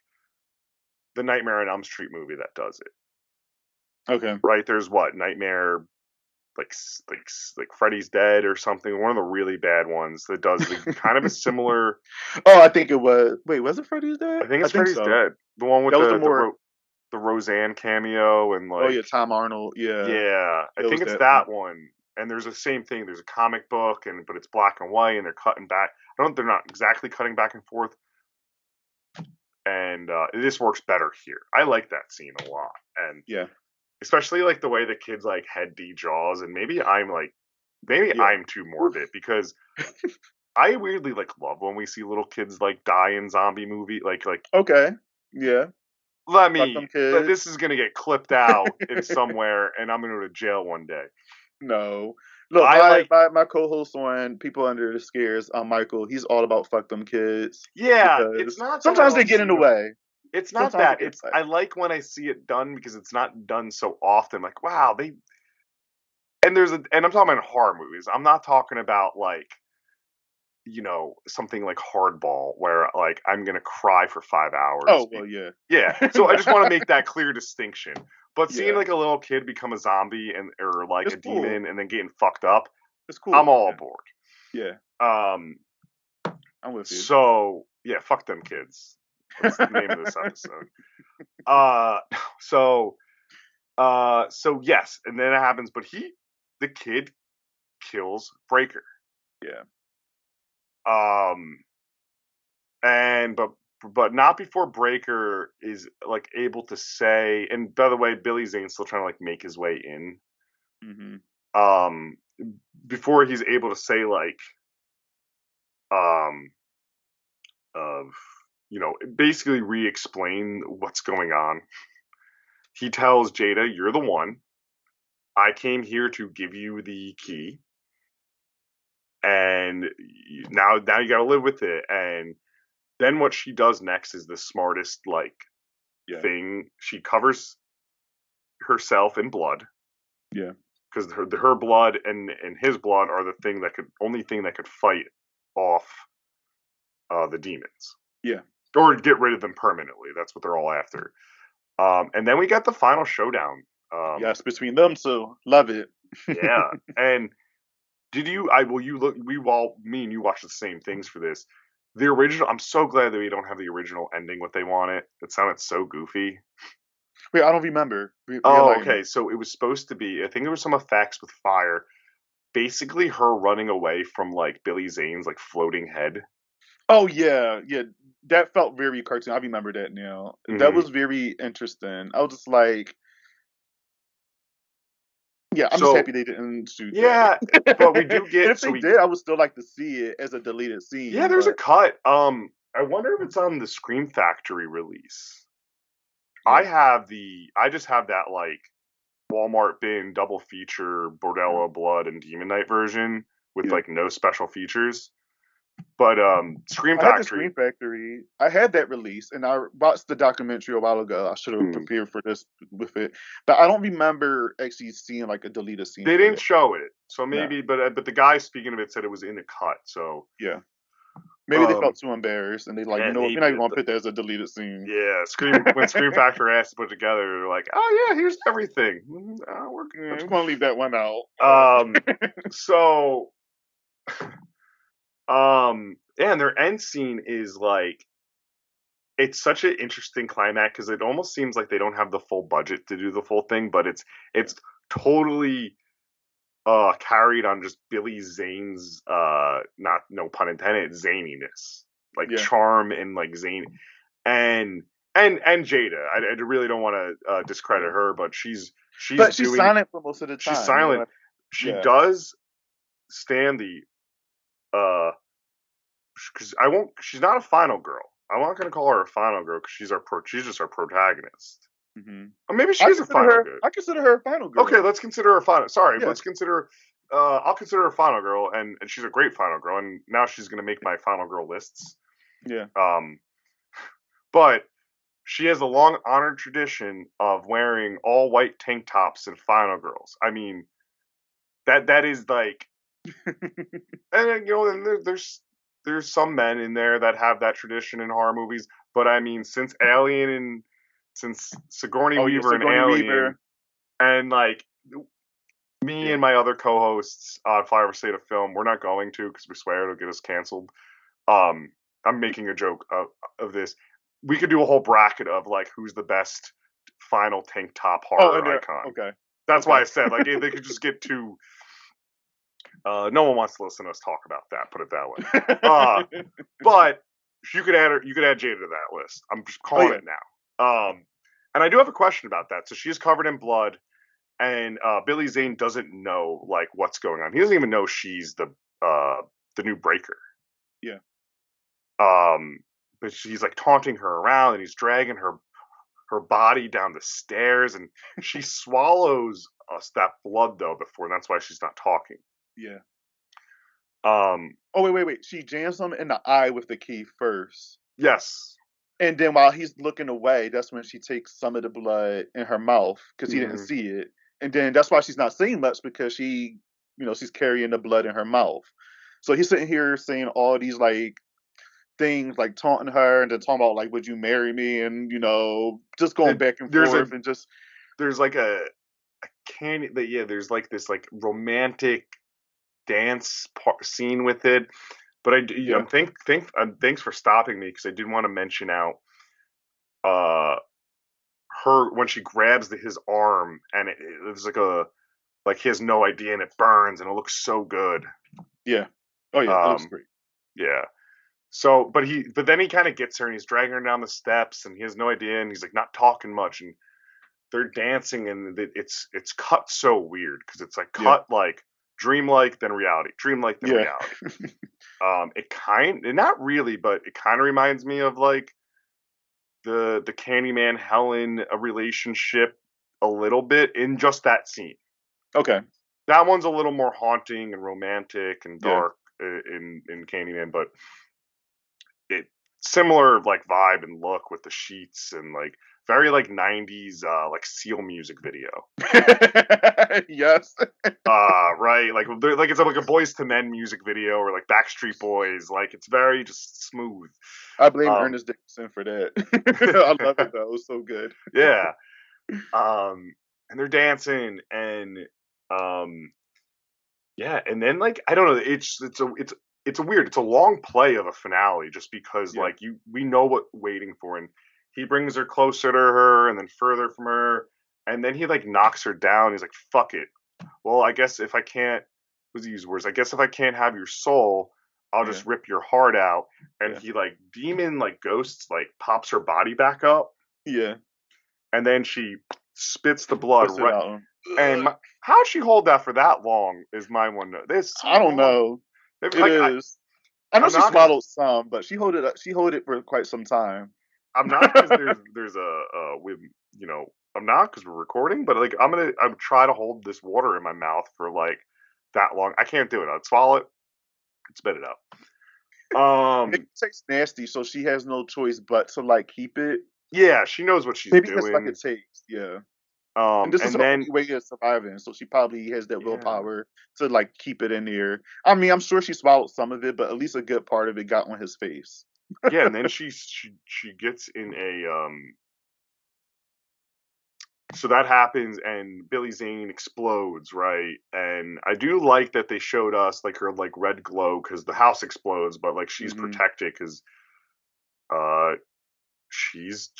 the Nightmare on Elm Street movie that does it. Okay. Right? There's what Nightmare, like Freddy's Dead or something. One of the really bad ones that does the kind of a similar. Oh, I think it was. Wait, was it Freddy's Dead? I think I it's think Freddy's so. Dead, the one with That was a more. the Roseanne cameo and Oh like yeah, Tom Arnold. Yeah, yeah, I it was think it's that that one. one. And there's the same thing. There's a comic book, but it's black and white, and they're cutting back. They're not exactly cutting back and forth, and this works better here. I like that scene a lot, and Yeah. especially like the way the kids like head D jaws, and maybe Yeah. I'm too morbid because I weirdly like love when we see little kids like die in zombie movie. Like Okay. Yeah. Fuck them this kids. is gonna get clipped out in somewhere, and I'm gonna go to jail one day. No. Look, I like my co-host on People Under the Scares, Michael, he's all about fuck them kids yeah. It's because not that I sometimes they don't get in see the them. way. It's not Sometimes they that. get in It's the way. I like when I see it done because it's not done so often. Like wow, and I'm talking about horror movies. I'm not talking about like something like Hardball where like I'm gonna cry for 5 hours. Oh well, yeah. Yeah, so I just want to make that clear distinction. But seeing Yeah. like a little kid become a zombie or like It's a cool. demon and then getting fucked up, It's I'm cool. all Yeah. aboard. Yeah. Um, I'm with you. so yeah, fuck them kids. That's the name of this episode. Uh, so so yes, and then it happens, but the kid kills Breaker. Yeah. And but not before Breaker is like able to say. And by the way, Billy Zane's still trying to like make his way in. Mm-hmm. Um, before he's able to say like, um, of basically re-explain what's going on. He tells Jada, "You're the one. I came here to give you the key, and now you got to live with it." And then what she does next is the smartest like thing. She covers herself in blood. Yeah. Because her blood and his blood are the only thing that could fight off the demons. Yeah. Or get rid of them permanently. That's what they're all after. And then we got the final showdown. Yes, between them two. Love it. Yeah. And me and you watched the same things for this. The original, I'm so glad that we don't have the original ending what they wanted. It sounded so goofy. Wait, I don't remember. Oh, okay. So it was supposed to be, I think there was some effects with fire. Basically her running away from like Billy Zane's like floating head. Oh yeah, yeah. That felt very cartoon. I remember that now. That Mhm. was very interesting. I was just like, yeah, I'm just So happy they didn't shoot yeah, that. but we do And get if they did, I would still like to see it as a deleted yeah, scene. there's a But cut. I wonder if it's on the Scream Factory release. yeah, I just have that like Walmart bin double feature yeah, Bordello Blood and Demon Knight version with yeah. like no special features. But Scream I had the Factory. Screen Factory. I had that release, and I watched the documentary a while ago. I should have Hmm, prepared for this with it, but I don't remember actually seeing like a deleted scene they for didn't that. show it, so No, maybe. But the guy speaking of it said it was in the cut. So yeah, maybe they um, felt too embarrassed, and they like, you yeah, know what, we're not maybe. even gonna put that as a deleted scene. Yeah, when Scream Factory asked to put together, they're like, "Oh yeah, here's everything. We're I'm just good." gonna leave that one out. Um, so, yeah, and their end scene is like, it's such an interesting climax because it almost seems like they don't have the full budget to do the full thing, but Yeah, it's totally carried on just Billy Zane's not no pun intended zaniness, like yeah, charm and like zany and and Jada. I really don't want to discredit yeah. her, but But she's silent for most of the she's time. You know silent. what? She Yeah, does stand the because I won't. She's not a final girl. I'm not gonna call her a final girl because she's just our protagonist. hmm Or maybe she is a final girl. I consider her a final Okay, girl. let's consider her final. Sorry, Yeah, let's consider. I'll consider her final girl, and she's a great final girl. And now she's gonna make my final girl lists. yeah. Um, but she has a long honored tradition of wearing all white tank tops and final girls. I mean, that is like, and and there's some men in there that have that tradition in horror movies. But I mean, since Sigourney Oh yeah, Weaver and Sigourney Alien, Weaver. and like me Yeah. and my other co-hosts on Flyover State of Film, we're not going to because we swear it'll get us canceled. Um, I'm making a joke of this. We could do a whole bracket of like who's the best final tank top Oh, horror and icon. okay, That's why okay. I said like they could just get too. No one wants to listen to us talk about that. Put it that way. But you could add her. You could add Jada to that list. I'm just Oh calling yeah, it now. And I do have a question about that. So she's covered in blood, and Billy Zane doesn't know like what's going on. He doesn't even know she's the new Breaker. yeah. Um, but she's like taunting her around, and he's dragging her body down the stairs, and she swallows that blood though before. And that's why she's not talking. Yeah. Um, Oh wait. She jams him in the eye with the key first, yes. and then while he's looking away, that's when she takes some of the blood in her mouth because he didn't Hmm. see it, and then that's why she's not saying much because she's carrying the blood in her mouth. So he's sitting here saying all these like things, like taunting her, and then talking about like, "Would you marry me?" And just going back and There's forth, and just like a candy that yeah. There's like this like romantic dance scene with it. But yeah, thanks for stopping me because I did want to mention out uh her when she grabs his arm and it's like like he has no idea and it burns and it looks so good. Yeah. Oh yeah, it looks great. Yeah. So, but then he kind of gets her and he's dragging her down the steps and he has no idea and he's like not talking much and they're dancing and it's cut so weird because it's like Yeah. cut like dreamlike then dreamlike then Yeah. reality. Not really, but it kind of reminds me of like the Candyman Helen a relationship a little bit in just that scene. Okay. That one's a little more haunting and romantic and Yeah. dark in Candyman, but it similar like vibe and look with the sheets and like very like 90s like Seal music video. Yes. Right, like it's like a Boys to Men music video or like Backstreet Boys, like it's very just smooth. I blame Um Ernest Dickinson for that. I love it though. It was so good. yeah. And they're dancing and yeah, and then like I don't know, it's a weird, it's a long play of a finale just because Yeah. like we know what waiting for and he brings her closer to her and then further from her and then he like knocks her down. He's like, "Fuck it. Well, I guess if I can't," was he use words? "I guess if I can't have your soul, I'll Yeah. just rip your heart out." And Yeah. he like demon like ghosts like pops her body back up Yeah. and then she spits the blood Puts it right. out. And how'd she hold that for that long? Is my one. This so I don't long. know. It Like is. I know I'm she not gonna. swallowed some, but she hold it. She hold it for quite some time. I'm not because there's with you know I'm not because we're recording, but like I'm try to hold this water in my mouth for like that long. I can't do it. I'd swallow it, spit it out. It tastes nasty, so she has no choice but to like keep it. Yeah, she knows what she's Maybe it's like doing. a taste. Yeah. And this is And her then only way of surviving, so she probably has that yeah, willpower to like keep it in there. I mean, I'm sure she swallowed some of it, but at least a good part of it got on his face. yeah, and then she gets in a so that happens and Billy Zane explodes, right? And I do like that they showed us like her like red glow because the house explodes, but like she's Hmm. protected because uh she's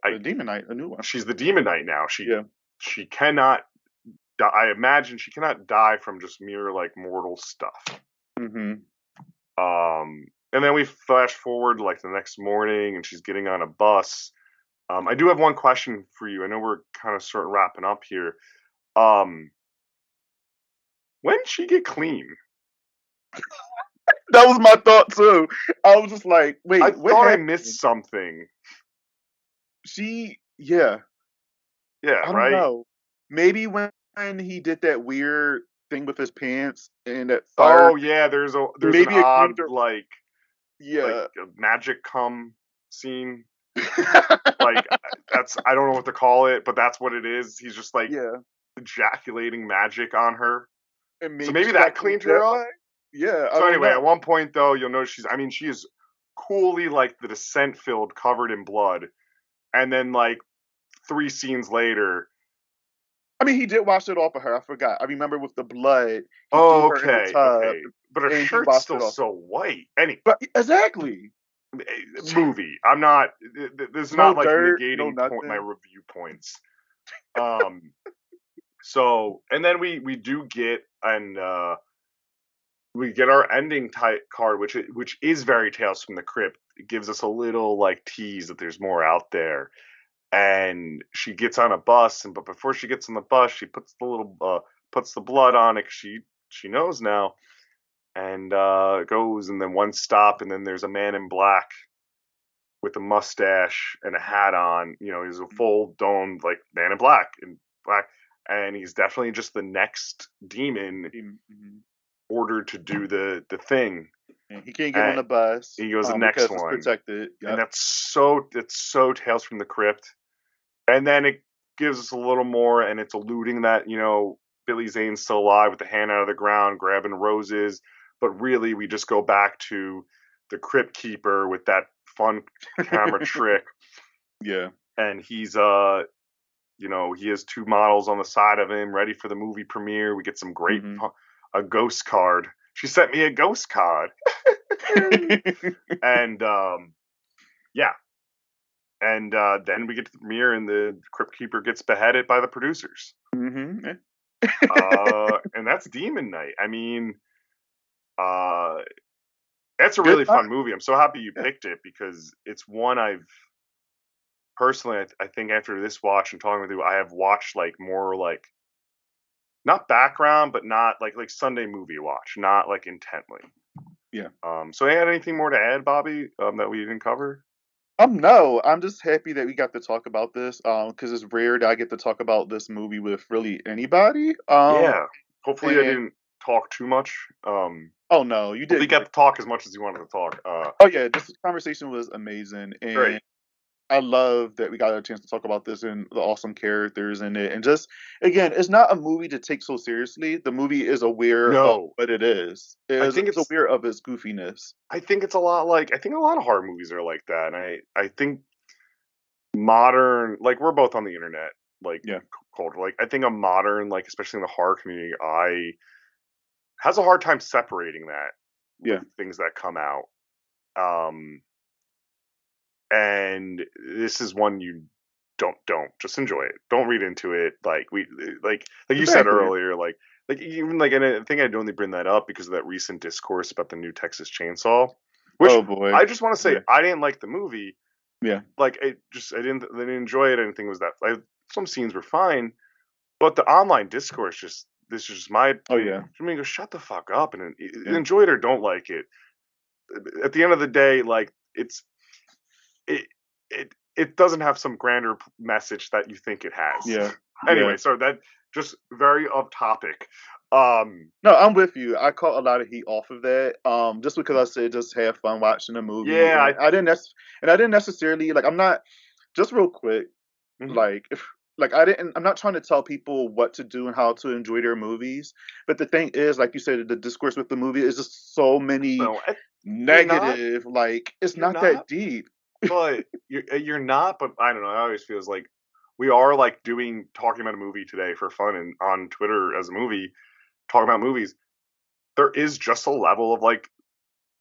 I The Demon Knight, a new one. she's the Demon Knight now. Yeah. She cannot I imagine she cannot die from just mere like mortal stuff. Hmm. And then we flash forward like the next morning and she's getting on a bus. I do have one question for you. I know we're kind of sort of wrapping up here. Um, when did she get clean? That was my thought too. I was just like, I wait, what thought I happened? missed something. Yeah, Yeah, I don't right? know. Maybe when he did that weird thing with his pants and that fire, Oh yeah, there's an maybe it odd cleaned her. like Yeah. a magic cum scene. Like that's I don't know what to call it, but that's what it is. He's just like Yeah. ejaculating magic on her. And So maybe maybe she that got cleaned cleaned her that up. way. Yeah, I So don't anyway, at know. one point though, you'll notice she is coolly like the descent filled, covered in blood, and then like 3 scenes later. I mean, he did wash it off of her. I forgot. I remember with the blood, he threw Oh, her in the okay, tub okay, but her and he shirt's washed still it off. so white. Any But exactly, movie, I'm not. This is no not like dirt, no negating my nothing. review points. Um. So, and then we do get we get our ending type card, which is very Tales from the Crypt. It gives us a little like tease that there's more out there. And she gets on a bus, but before she gets on the bus, she puts the blood on it. 'Cause she knows now, and goes, and then one stop, and then there's a man in black with a mustache and a hat on. You know, he's a full domed like man in black, and he's definitely just the next demon Mhm. ordered to do the thing. And he can't get on And the bus he goes the next because it's one, protected. and Yep. it's so Tales from the Crypt. And then it gives us a little more, and it's alluding that Billy Zane's still alive with the hand out of the ground, grabbing roses. But really, we just go back to the Crypt Keeper with that fun camera trick, Yeah. and he's he has 2 models on the side of him, ready for the movie premiere. We get some great Hmm. a ghost card. She sent me a ghost card, and yeah. And then we get to the premiere, and the Crypt Keeper gets beheaded by the producers. Hmm. And that's Demon Knight. I mean, uh, that's a Good really time. fun movie. I'm so happy you Yeah. picked it because it's one I've personally, I think after this watch and talking with you, I have watched like more like not background, but not like Sunday movie watch, not like intently. Yeah. So you had anything more to add, Bobby, that we didn't cover? No, I'm just happy that we got to talk about this, because it's rare that I get to talk about this movie with really anybody. Yeah. Hopefully I And didn't talk too much. oh no, you Hopefully you did got great. to talk as much as you wanted to talk. Oh yeah, this conversation was amazing, Great. and I love that we got a chance to talk about this and the awesome characters in it. And just again, it's not a movie to take so seriously. The movie is aware of No, what it is. I It think is it's aware of its goofiness. I think it's a lot like I think a lot of horror movies are like that. And I think modern like we're both on the internet like Yeah, culture. Like I think a modern like especially in the horror community, I has a hard time separating that with yeah, things that come out. Um and this is one you don't just enjoy it. Don't read into it. Like you said exactly. earlier, like even like and I think I'd only bring that up because of that recent discourse about the new Texas Chainsaw, which Oh boy. I just want to say Yeah, I didn't like the movie. yeah, Like I didn't enjoy it. I didn't think it was that like some scenes were fine, but the online discourse just this is just my oh opinion. yeah, I mean, go shut the fuck up and yeah, enjoy it or don't like it. At the end of the day, like it it doesn't have some grander message that you think it has. yeah, yeah. Anyway, so that just very off topic. Um, No, I'm with you. I caught a lot of heat off of that. Just because I said just have fun watching a movie, yeah, and I didn't necessarily like. I'm not just real quick. mhm. Like if like I didn't. I'm not trying to tell people what to do and how to enjoy their movies. But the thing is, like you said, the discourse with the movie is just so many No, you're not, negative. Like it's you're not that not, deep. but you're not. But I don't know. It always feels like we are like talking about a movie today for fun and on Twitter as a movie talking about movies. There is just a level of like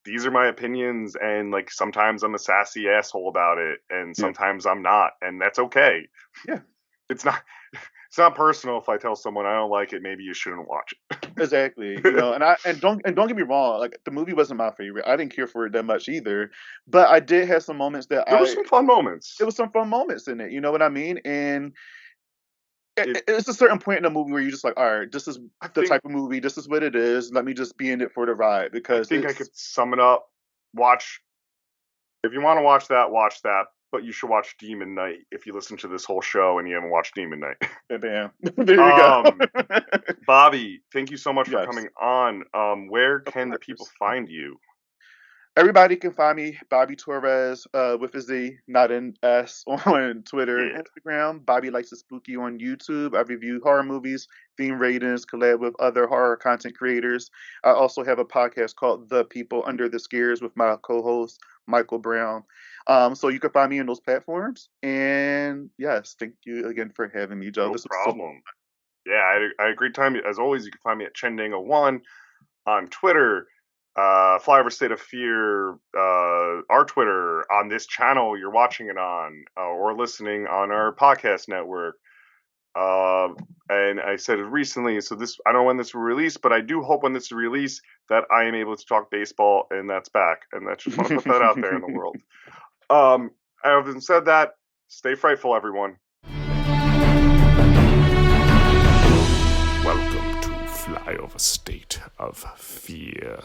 these are my opinions and like sometimes I'm a sassy asshole about it and Yeah, sometimes I'm not and that's okay. yeah. It's not it's not personal if I tell someone I don't like it, maybe you shouldn't watch Exactly, it. and don't get me wrong, like the movie wasn't my favorite. I didn't care for it that much either, but I did have some moments that There were I some fun it moments. was some fun moments in it. You know what I mean? And It it's a certain point in the movie where you're just like, all right, this is I the think type of movie. This is what it is. Let me just be in it for the ride I because think I could it's sum it up. Watch if you want to watch that, but you should watch Demon Knight if you listen to this whole show and you haven't watched Demon Knight. bam. There you go. um Bobby, thank you so much for Yes, coming on. Where of can the people course. find you? Everybody can find me, Bobby Torrez, with a Z, not an S, on Twitter and Yeah. Instagram. Bobby Likes It Spooky on YouTube. I review horror movies, theme ratings, collab with other horror content creators. I also have a podcast called The People Under the Scares with my co-host, Michael Brown. So you can find me in those platforms. And yes, thank you again for having me, Joe. No This was so problem. Yeah, I agree. Time as always. You can find me at Chendango1 on Twitter, Flyover State of Fear, our Twitter on this channel you're watching it on, or listening on our podcast network. And I said it recently, so this I don't know when this will release, but I do hope when this is released that I am able to talk baseball, and that's back. And I just want to put that out there in the world. Having said that, stay frightful, everyone. Welcome to Flyover State of Fear.